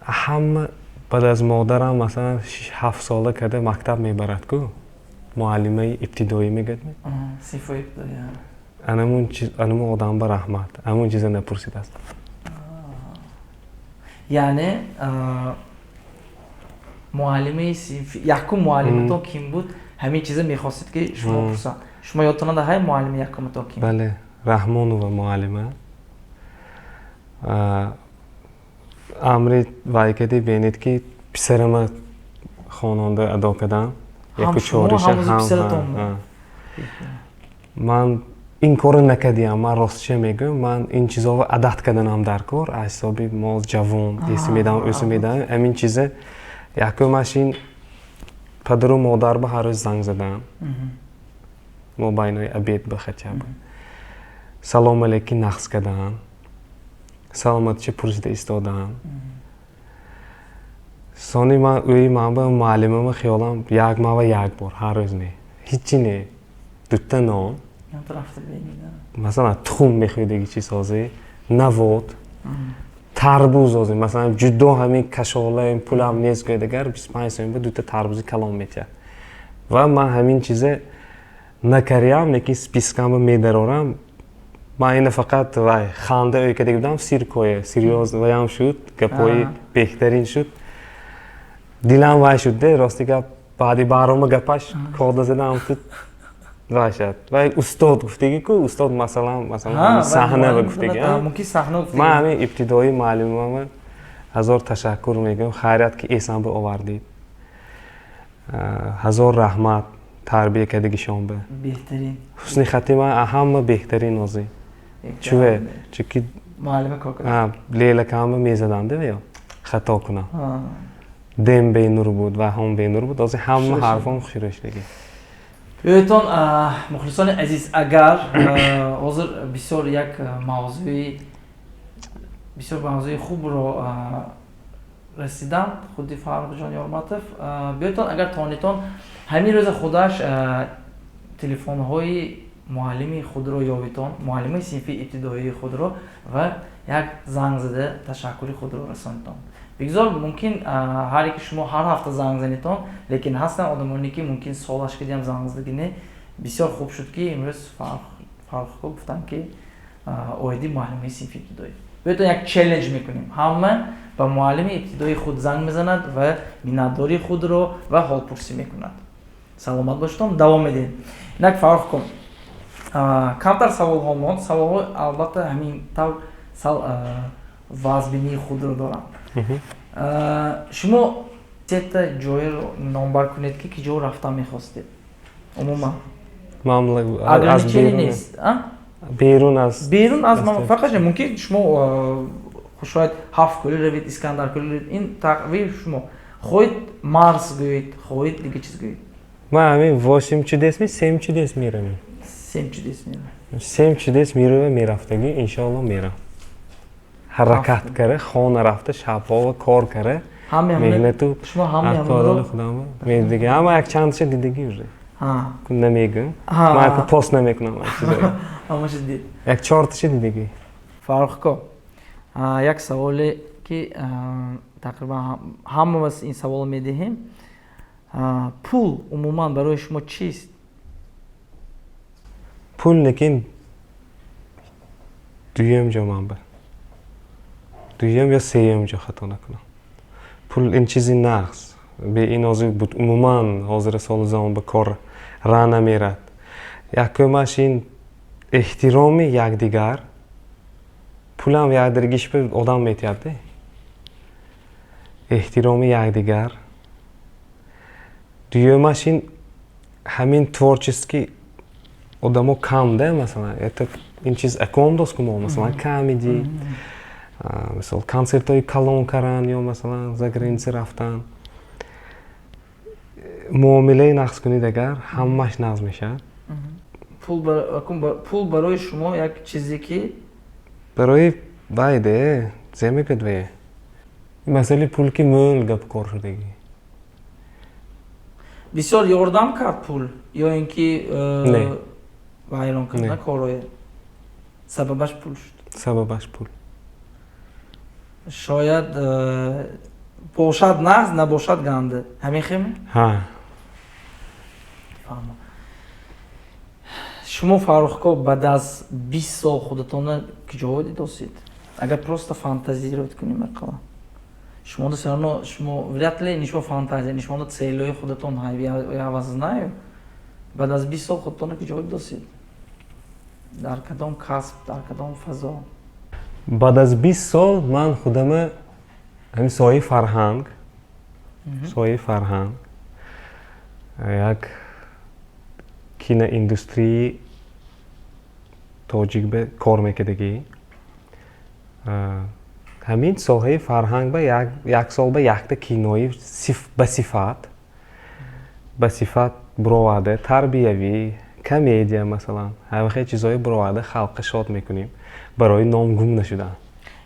[SPEAKER 2] همه بعد از مادرم مثلا 7 ساله کرده مکتب میبرد کو معلمه ابتدایی میگد می
[SPEAKER 1] صفر ابتدایی
[SPEAKER 2] انمون چیز انمون آدم با رحمت همون چیزا نپرسید است
[SPEAKER 1] یعنی معلمه صفر یکم معلم تو کیم بود همین چیزا میخواستید که شما پرسان شما یادتون های معلم یکم تو کیم
[SPEAKER 2] بله رحمان و معلمه امری وایکدی بینید که پسرم خواننده ادا کردم یک چهارش هم من این کارو نکردیم من راستش میگم من این چیزا رو عادت کردم در کار از حسابی ما جوان اسم میدم همین چیزا یک ماشین پدر و مادر به هر روز زنگ زدن ما بینای ابید بخچه سلام علیکم نقص کردن سلامتی پرسیده ایستادن سانی من اوی من به معلمم خیالم یک ما و یک بار هر روز نه هیچی نه دوتا نان مثلا تخم میخویدگی چی سازی نواد تربوز سازی مثلا جدا همین کشاله این پول هم نیست که دیگر 25 سال بود دوتا تربوزی کلام میتیاد و من همین چیزه نکریم لیکن سپیسکم میدارم من این فقط وای خانده اوی که دیگه بودم سیرکویه سیریوز ویم شد گپایی بهترین شد دیلم وای شد ده راستی که بعدی بارم گپاش کود زدم تو وای شد وای استاد گفتگی کو استاد مثلا صحنه گفتگی
[SPEAKER 1] ممکن صحنه گفتگی
[SPEAKER 2] من همین ابتدایی معلمم هزار تشکر میگم خیرت که ایسان به آوردید هزار رحمت تربیه کردگی شما به
[SPEAKER 1] بهترین
[SPEAKER 2] حسن خاتمه همه بهترین نازی چوه چکی
[SPEAKER 1] معلم کار کنم
[SPEAKER 2] لیلا کامه میزدن ده یا خطا کنم دم به نور بود و هم به نور بود از همه حرفام خوشش دیگه
[SPEAKER 1] بیایتون مخلصان عزیز اگر حاضر بسیار یک موضوعی خوب رو رسیدم خودی فاروق جان یورماتov بیایتون اگر توانیتون همین روز خودش تلفن های معلمی خود رو یاویتون معلمی صنفی ابتدایی خود رو و یک زنگ زده تشکری خود رو رساندتون بگذار ممکن هر یک شما هر هفته زنگ زنیتون لیکن هستن آدمانی که ممکن سالش کردیم زنگ زدگینه بسیار خوب شد که امروز فاروق گفتن که اویدی معلمی صنفی ابتدایی بیایتون یک چالش میکنیم همه با معلم ابتدایی خود زنگ میزند و مینتداری خود رو و حال پرسی میکند سلامت باشتم دوام میدین اینک فاروق کن کمتر سوال ها موند سوال ها البته همین طور وازبینی خود رو دارم شما سه جای رو نامبر کنید که جا رفتن میخواستید عموما
[SPEAKER 2] از بیرون از
[SPEAKER 1] فقط ممکن شما شاید هفت کلی روید اسکندر کلی روید این تقریبا شما خواهید مارس گوید خواهید دیگه چیز گوید
[SPEAKER 2] من همین واسیم چی دست می سیم چی دست میرم سیم چی دست میره و میرفتگی انشالله میرم حرکت کرده خانه رفته شبا و کار کرده مهنتو
[SPEAKER 1] شما همه رو
[SPEAKER 2] خودم میدیگه اما یک چندش دیدگی بوده نمیگم من پست نمیکنم
[SPEAKER 1] همش دید
[SPEAKER 2] یک 4 تا چیز دیگه
[SPEAKER 1] فرق کو یک سوالی که تقریبا همه واس این سوال میدهیم پول عموما برای شما چیست؟
[SPEAKER 2] پول لیکن دویم جا من بر دویم یا سیم جا خطا نکنم پول این چیزی نقص به این آزوی بود عموما حاضر سال زمان به کار را نمیرد یکمش این احترام یکدیگر پول هم یک درگیش به آدم میتیده احترام یکدیگر دویمش این همین تворческий آدمو کم ده مثلا این چیز اکوم دوست کنم مثلا کامیدی مثلا کنسرتای کلون کردن یا مثلا زاگرینسی رفتن معامله نقص کنید اگر همش نقص میشه
[SPEAKER 1] پول برای شما یک چیزی که
[SPEAKER 2] برای باید زمین کدوه مسئله پول که مول گپ کار شدگی
[SPEAKER 1] بسیار یاردم کرد پول یا اینکه
[SPEAKER 2] نه
[SPEAKER 1] وایران کرد نه کاروی سببش پول شد
[SPEAKER 2] سببش پول
[SPEAKER 1] شاید باشد نقص نباشد گنده همین خیلی؟
[SPEAKER 2] ها
[SPEAKER 1] شما فاروق بعد از 20 سال خودتون کجا دیدید؟ اگر پروستا فانتزی رو کنیم مثلا شما دوستان شما вряд ли ничего фантазия ничего цели خودتون های я вас знаю بعد از 20 سال خودتون کجا دیدید؟ در کدام کسب در کدام فضا
[SPEAKER 2] بعد از 20 سال من خودم همین سایه فرهنگ یک کینه اندستری تاجیک به کار میکردگی همین ساحه فرهنگ به یک سال به یک تا کینوی به صفت برآورده تربیوی کمدیا مثلا همه خیلی چیزای برآورده خلق شاد میکنیم برای نام گم نشدن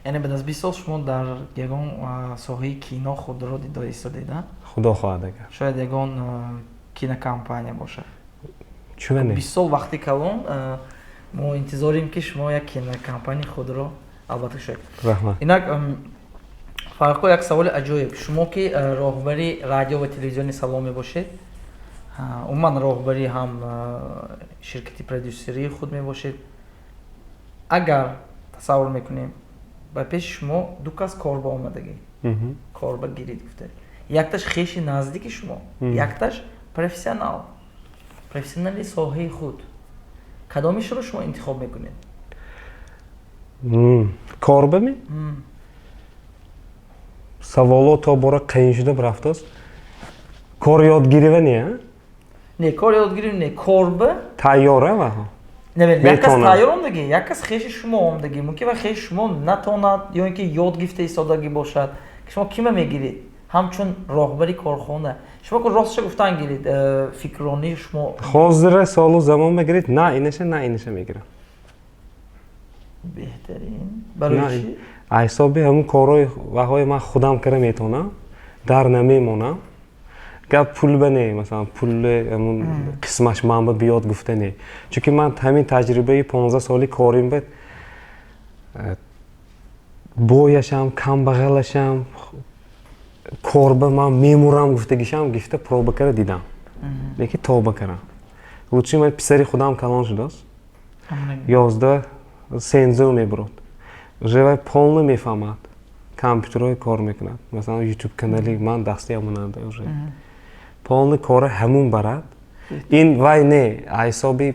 [SPEAKER 1] یعنی بعد از 20 سال شما در یگان ساحه کینا خود را دیده ایستادید
[SPEAKER 2] خدا خواهد اگر
[SPEAKER 1] شاید یگان کینا کمپانی باشه
[SPEAKER 2] چونه
[SPEAKER 1] 20 سال وقتی کلون ما انتظاریم که شما یک کینا کمپانی خود را البته شد
[SPEAKER 2] رحمت
[SPEAKER 1] اینک فرقو یک سوال عجیب شما که راهبری رادیو و تلویزیونی سلامی باشید عموما راهبری هم شرکتی پرودوسری خود می باشید اگر تصور میکنیم با پیش شما دو کس کاربر آمدگی کاربر گیرید گفته یکتاش خیلی نزدیک شما یکتاش پروفسیونالی ساحه خود کدامیش رو شما انتخاب میکنید
[SPEAKER 2] کاربر می سوالات تا برای قیین شده برفتاست کار یادگیری و
[SPEAKER 1] نه کار یادگیری نه کاربر
[SPEAKER 2] تیاره و
[SPEAKER 1] نه یک کس تیار آمدگی یک کس خیلی شما آمدگی ممکنه خیلی شما نتواند یا اینکه یاد گرفته ایستادگی باشد که شما کیما میگیرید همچون راهبری کارخانه شما که راستش گفتن گیرید فکرانی شما
[SPEAKER 2] حاضر سال و زمان بگیرید نه اینشه میگیرم
[SPEAKER 1] بهترین برای چی؟
[SPEAKER 2] حسابی همون کارهای وقتی من خودم کردم میتونم در نمیمونم گپ پول بنه مثلا پول همون قسمش من بیاد گفته نه چون من همین تجربه 15 سالی کاریم بود بویشم کم بغلشم کاربه من میمورم گفتگیشم گفته پروبه کرده دیدم لیکن توبه کردم گفتم من پسری خودم کلان شده است 11 سنزور میبرد جواب полный میفهمد کامپیوترهای کار میکند مثلا یوتیوب کانالی من دستی هموننده полный کار همون برد این وای نه حسابی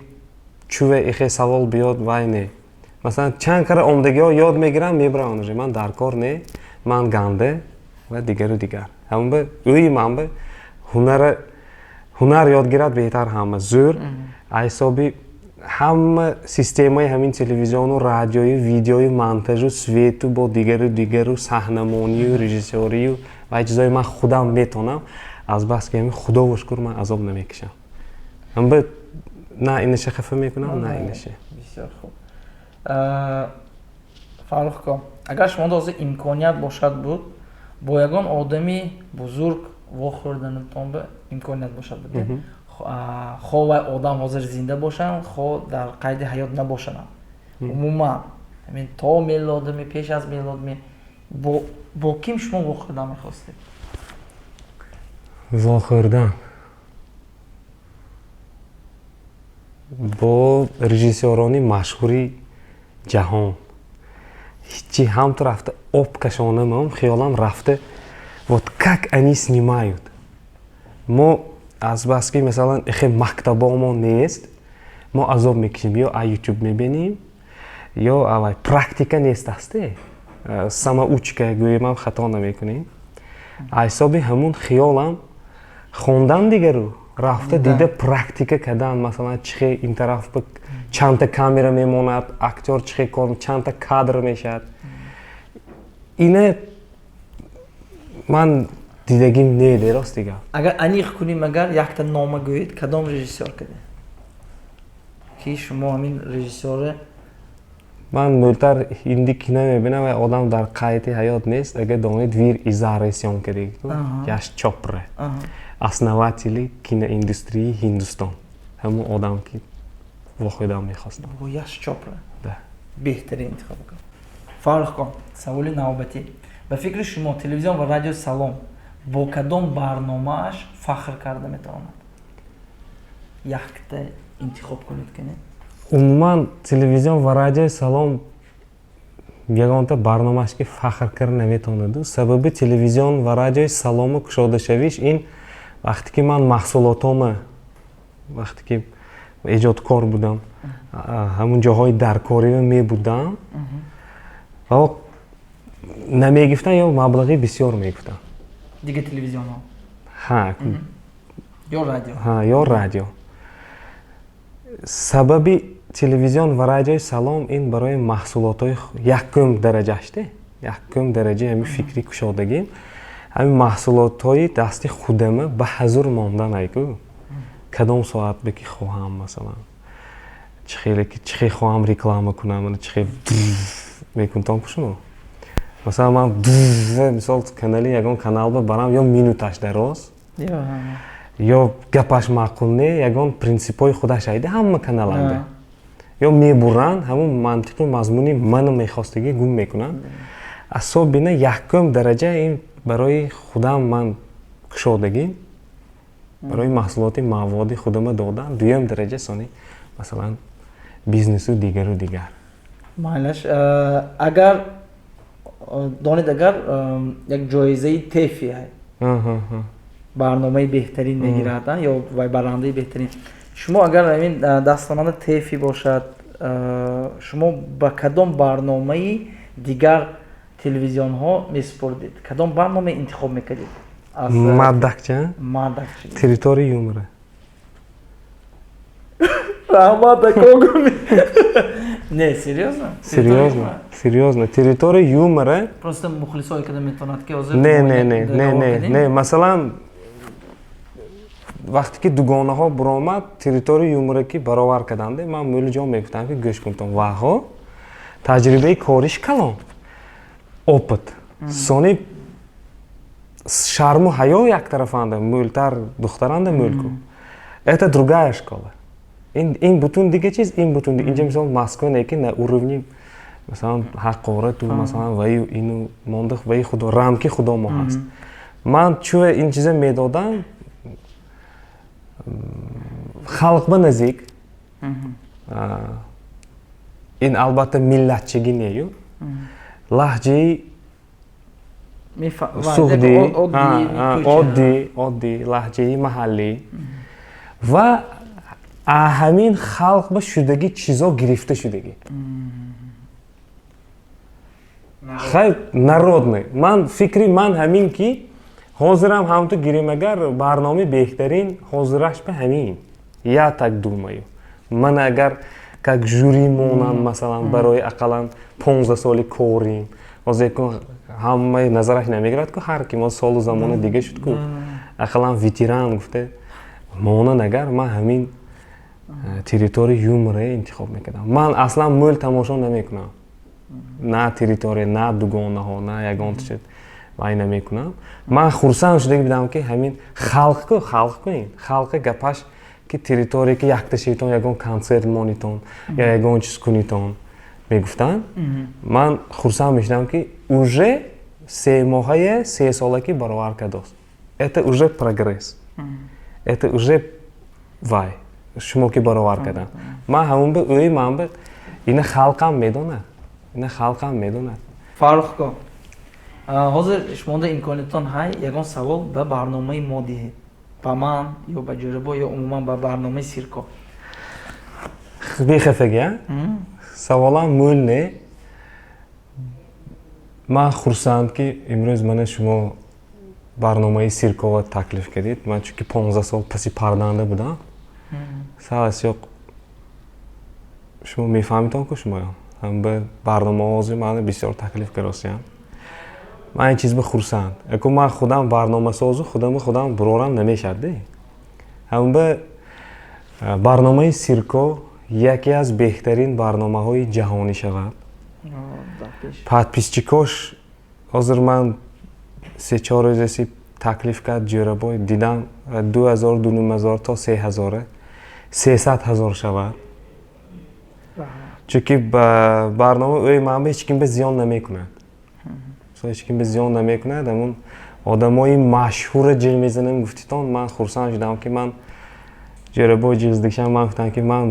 [SPEAKER 2] چوه ایخه سوال بیاد وای نه مثلا چند کار آمدگی ها یاد میگیرم میبرم من در کار نه من گنده و دیگر همون به اوی من به هنر یاد گیرد بهتر همه زور حسابی همه سیستمای همین تلویزیون و رادیوی ویدیوی مونتاژ و سویت با دیگر و صحنه‌مانی و رژیسوری و چیزای من خودم میتونم از بس که همین خدا و شکر من عذاب نمیکشم هم به نه اینش خفه میکنم نه اینش
[SPEAKER 1] بسیار خوب فاروق کا اگر شما دازه امکانیت باشد بود با یگان آدمی بزرگ واخوردنتون به امکانیت باشد بود хо вай одам ҳозир зинда бошанд, хо дар қайди ҳаёт набошанд. Умуман ҳамин то мелодими, пеш аз мелодими бо ким шумо вохӯрдан мехостед?
[SPEAKER 2] Вохӯрдан бо режиссёрони машҳури ҷаҳон. Ҳичи ҳамто рафта об кашонамам, хиёлам рафта вот как они снимают. Мо азбаски масалан ихе мактабомон нест, мо азоб мекишем, ё а YouTube мебинем, ё авай практика нест асте. Самоучка гӯемам хато намекунем. А ҳисоби ҳамун хиёлам хондан дигару рафта дида практика кардан, масалан чихе ин тараф чанда камера мемонад, актёр чихе кор, чанда кадр мешавад. Ина ман дидагим неде рост дига.
[SPEAKER 1] Агар аниқ кунем, агар якта нома гӯед, кадом режиссёр каде? Ки шумо ҳамин режиссёре?
[SPEAKER 2] Ман мӯлтар инди кино мебинам ва одам дар қайди ҳаёт нест, агар донед вир изаресион кадед, Яш Чопра, основатели киноиндустрии Ҳиндустон. Ҳамон одам ки вохӯрдан мехостам.
[SPEAKER 1] Бо Яш Чопра?
[SPEAKER 2] Да.
[SPEAKER 1] Беҳтарин интихоб кардем. Фаррух, саволи навбатӣ. Ба фикри шумо телевизион ва радио Салом бо кадом барномааш фахр карда метавонад? Якта интихоб кунед кине.
[SPEAKER 2] Умуман телевизион ва радиои Салом ягонта барномааш ки фахр карда наметавонаду. Сабаби телевизион ва радиои Салому кушодашавиш ин вақте ки ман маҳсулотома, вақте ки эҷодкор будам, ҳамун ҷоҳои даркориро мебудам ва намегифтан ё маблағи бисёр мегифтан.
[SPEAKER 1] Дига телевизионҳо?
[SPEAKER 2] Ҳа.
[SPEAKER 1] Ё радио?
[SPEAKER 2] Ҳа, ё радио. Сабаби телевизион ва радиои Салом ин барои маҳсулотҳои якум дараҷаште, якум дараҷаи ҳамин фикри кушодагӣ, ҳамин маҳсулотҳои дасти худама ба ҳазур мондан айку. Кадом соат беки хоҳам масалан. Чихе хоҳам реклама кунам, чихе мекунтам пушумо. Масалан ман мисол канали ягон канал барам, ё минуташ дароз, ё гапаш маъқул не, ягон принсипҳои худаш айда ҳама каналанда. Ё мебуранд, ҳамун мантиқи мазмуни ман мехостагӣ гум мекунанд. Асобина якум дараҷа ин барои худам ман кушодагӣ, барои маҳсулоти маводи худама додан, дуюм дараҷа сони масалан бизнесу дигару дигар.
[SPEAKER 1] Майлаш, агар донед агар як ҷоизаи тефи барномаи беҳтарин мегирад ё вай барандаи беҳтарин, шумо агар ҳамин дастмонда тефи бошад, шумо ба кадом барномаи дигар телевизионҳо месупурдед? Кадом барнома интихоб мекардед?
[SPEAKER 2] Мардакча?
[SPEAKER 1] Мардакча.
[SPEAKER 2] Территория юмора.
[SPEAKER 1] Раҳмат акогуми. Не, серьезно?
[SPEAKER 2] Серьезно. Территория юмора.
[SPEAKER 1] Просто мухлисое когда метавонад ки ҳозир
[SPEAKER 2] не. Масалан вақте ки дугонаҳо буромад, территория юмора ки баровар карданд, ман мӯли ҷо мегуфтам ки гӯш кунтам. Ваҳо таҷрибаи кориш калон. Опыт. Сони шарму ҳаё як тарафанда, мӯлтар духтаранда мӯлку. Это другая школа. Ин бутун дига чиз, ин бутун дига. Инҷа мисол Москва неки на уровни масалан ҳақорату масалан ваю ину мондах ваи худо рамки худо мо ҳаст. Ман чӯе ин чиза медодам халқба назик. Ин албатта миллатчигӣ нею. Лаҳҷаи суҳдӣ, оддӣ, лаҳҷаи маҳаллӣ ва ҳамин халқ ба шудагӣ чизо гирифта шудагӣ. Хай народный. Ман фикри ман ҳамин ки ҳозирам ҳамту гиримагар барномаи беҳтарин ҳозираш ба ҳамин. Я так думаю. Ман агар как жюри монам масалан барои ақаллан 15 соли корим. Ҳозир ҳамаи назараш намегирад ку ҳар ким солу замона дига шуд ку. Ақаллан ветеран гуфта монанд агар ман ҳамин территория юмора интихоб мекардам. Ман аслан мӯл тамошо намекунам. На территория, на дугонаҳо, на ягон чиз вай намекунам. Ман хурсанд шуда будам ки ҳамин халқ ин халқи гапаш ки территория ки якташитон ягон концерт монитон я ягон чиз кунитон мегуфтан ман хурсанд мешудам ки уже 3 моҳае 3 солаки баровар кардост это уже прогресс это уже вай шумо ки баровар кардан ман ҳамон ба ӯи ман ба ина халқам медонад
[SPEAKER 1] Фарухко ҳозир шумода имкониятон ҳай ягон савол ба барномаи мо диҳед ба ман ё ба ҷӯрабо ё умуман ба барномаи Сирко
[SPEAKER 2] бехафага саволам мӯл не ман хурсанд ки имрӯз мана шумо барномаи Сиркова таклиф кардид ман чунки 15 сол паси парданда будам савасёқ шумо мефаҳмитон ку шумо ҳам ба барномаҳози ман бисёр таклиф каросиям ман ин чиз ба хурсанд яко ман худам барномасозу худам бурорам намешад де ҳам ба барномаи Сирко яке аз беҳтарин барномаҳои ҷаҳонӣ шавад подписчикош ҳозир ман 3-4 рӯзаси таклиф кард ҷӯрабой дидам 2000 то 3000 300,000 шавад чунки ба барнома ӯи ман ҳеҷ ким ба зиён намекунад ҳеҷ ким ба зиён намекунад ҳамун одамои машҳура ҷил мезанам гуфтитон ман хурсанд шудам ки ман ҷӯрабой ҷилздикшам ман гуфтам ки ман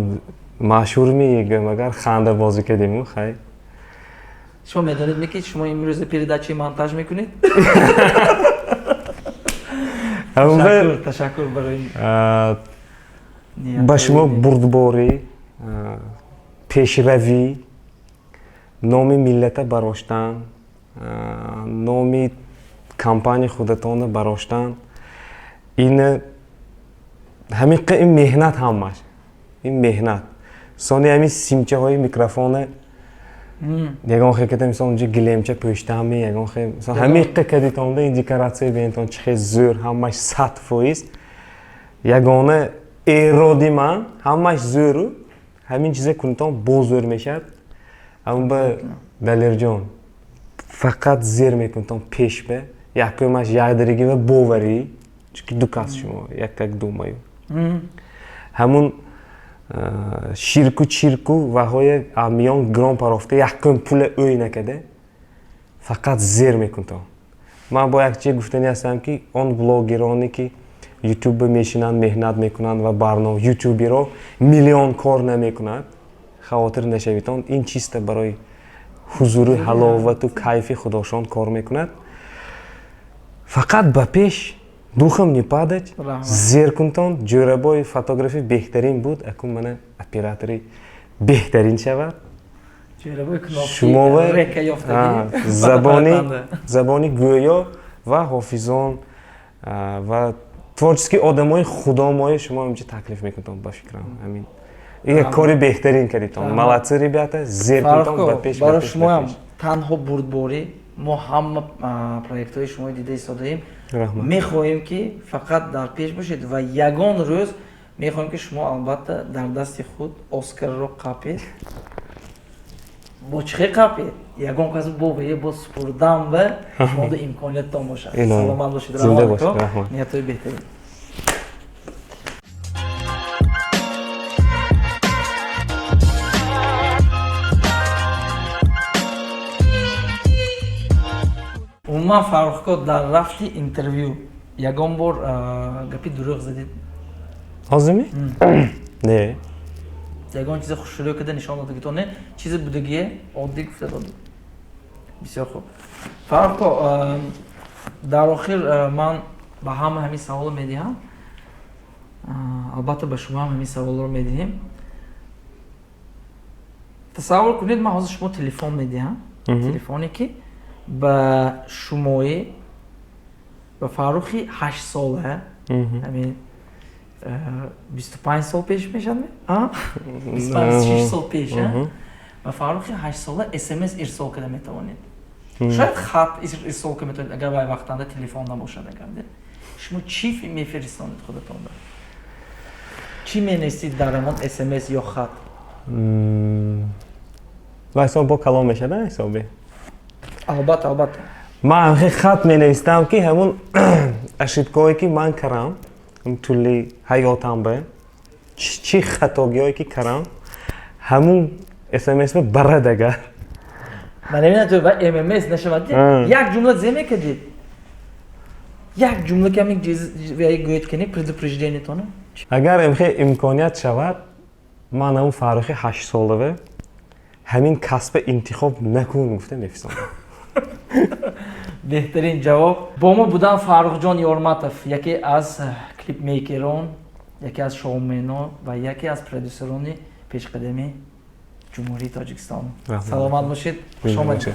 [SPEAKER 2] машҳур меегам агар ханда бозӣ кардиму хай
[SPEAKER 1] шумо медонед ки шумо имрӯз передачаи монтаж мекунед ташаккур барои
[SPEAKER 2] ба шумо бурдборӣ пешравӣ номи миллата бароштан номи компанияи худатона бароштан ин ҳамин ин меҳнат ҳамаш ин меҳнат сони ҳамин симчаҳои микрофона ягон хе када мисол унҷа гилемча пӯштами ягон хе мисол ҳамин қа кадитонда ин декоратсия бинтон чӣ хе зӯр ҳамаш 100% ягона эроди ман ҳамаш зӯру ҳамин чизе кунитон бо зӯр мешад ҳамн ба далерҷон фақат зер мекунитон пеш ба якумаш якдаригӣ ва боварӣ чунки ду кас шумо як думаю ҳамун ширку чирку ваҳои амиён грон парофта якум пула ӯй накада фақат зер мекунитон ман бо якчие гуфтанӣ ҳастам ки он блогероне ки ютуб мешинанд меҳнат мекунанд ва барнома ютуберо миллион кор намекунад хавотир нашавитон ин чиста барои ҳузуру ҳаловату кайфи худошон кор мекунад фақат ба пеш духам не падать зер кунтон ҷӯрабои фотографӣ беҳтарин буд акун мана оператори беҳтарин шавад шумова забони гӯё ва ҳофизон ва творчески одамои худомои шумо инҷа таклиф мекунтон ба фикрам ҳамин ин кори беҳтарин кардитон молодцы ребята зер кунтон ба пеш
[SPEAKER 1] барои шумоам танҳо бурдборӣ мо ҳама проектҳои шумо дида истодаем мехоҳем ки фақат дар пеш бошед ва ягон рӯз мехоҳем ки шумо албатта дар дасти худ оскарро қапед бо чӣ қапед ягон кас бовае бо супурдан ва шумода имкониятон бошад саломат бошед ниятҳои беҳтарин умуман Фарухко дар рафти интервю ягон бор гапи дурӯғ задед
[SPEAKER 2] ҳозими не
[SPEAKER 1] ягон чизи хушрӯё када нишон додагитон не чизе будагие оддӣ гуфта доду бисёр хуб Фарухко дар охир ман ба ҳама ҳамин саволо медиҳам албатта ба шумо ҳам ҳамин саволро медиҳем тасаввур кунед ман ҳозир шумо телефон медиҳам телефоне ки ба шумои ба Фарухи 8 сола ҳамин 25 сол пеш мешад 26 сол пеш ба Фарухи 8 сола смс ирсол када метавонед шояд хат ирсол када метавонед агар вай вақтанда телефон набошад агар шумо чӣ мефиристонед худатонда чӣ менависед дар ҳамон смс ё хат
[SPEAKER 2] вайсон бо калом мешада ҳисоби
[SPEAKER 1] албатта
[SPEAKER 2] ман хат менавистам ки ҳамун ошибкое ки ман кардам тӯли ҳаётам ба چی خطاگیایی که کردم همون SMS برد اگر
[SPEAKER 1] من نمیدونم تو با MMS نشوادی یک جمله زمین کردی یک جمله که همین چیز گوید کنی предупреждение تونه
[SPEAKER 2] اگر امکانیت شود من اون فاروقی 8 ساله همین کسب انتخاب نکن گفته نفسم
[SPEAKER 1] بهترین جواب با ما بودن فاروق جان یورماتов یکی از کلیپ میکران یکی از شومنان و یکی از پرودوسران پیشقدمی جمهوری تاجیکستان سلامت باشید خوش آمدید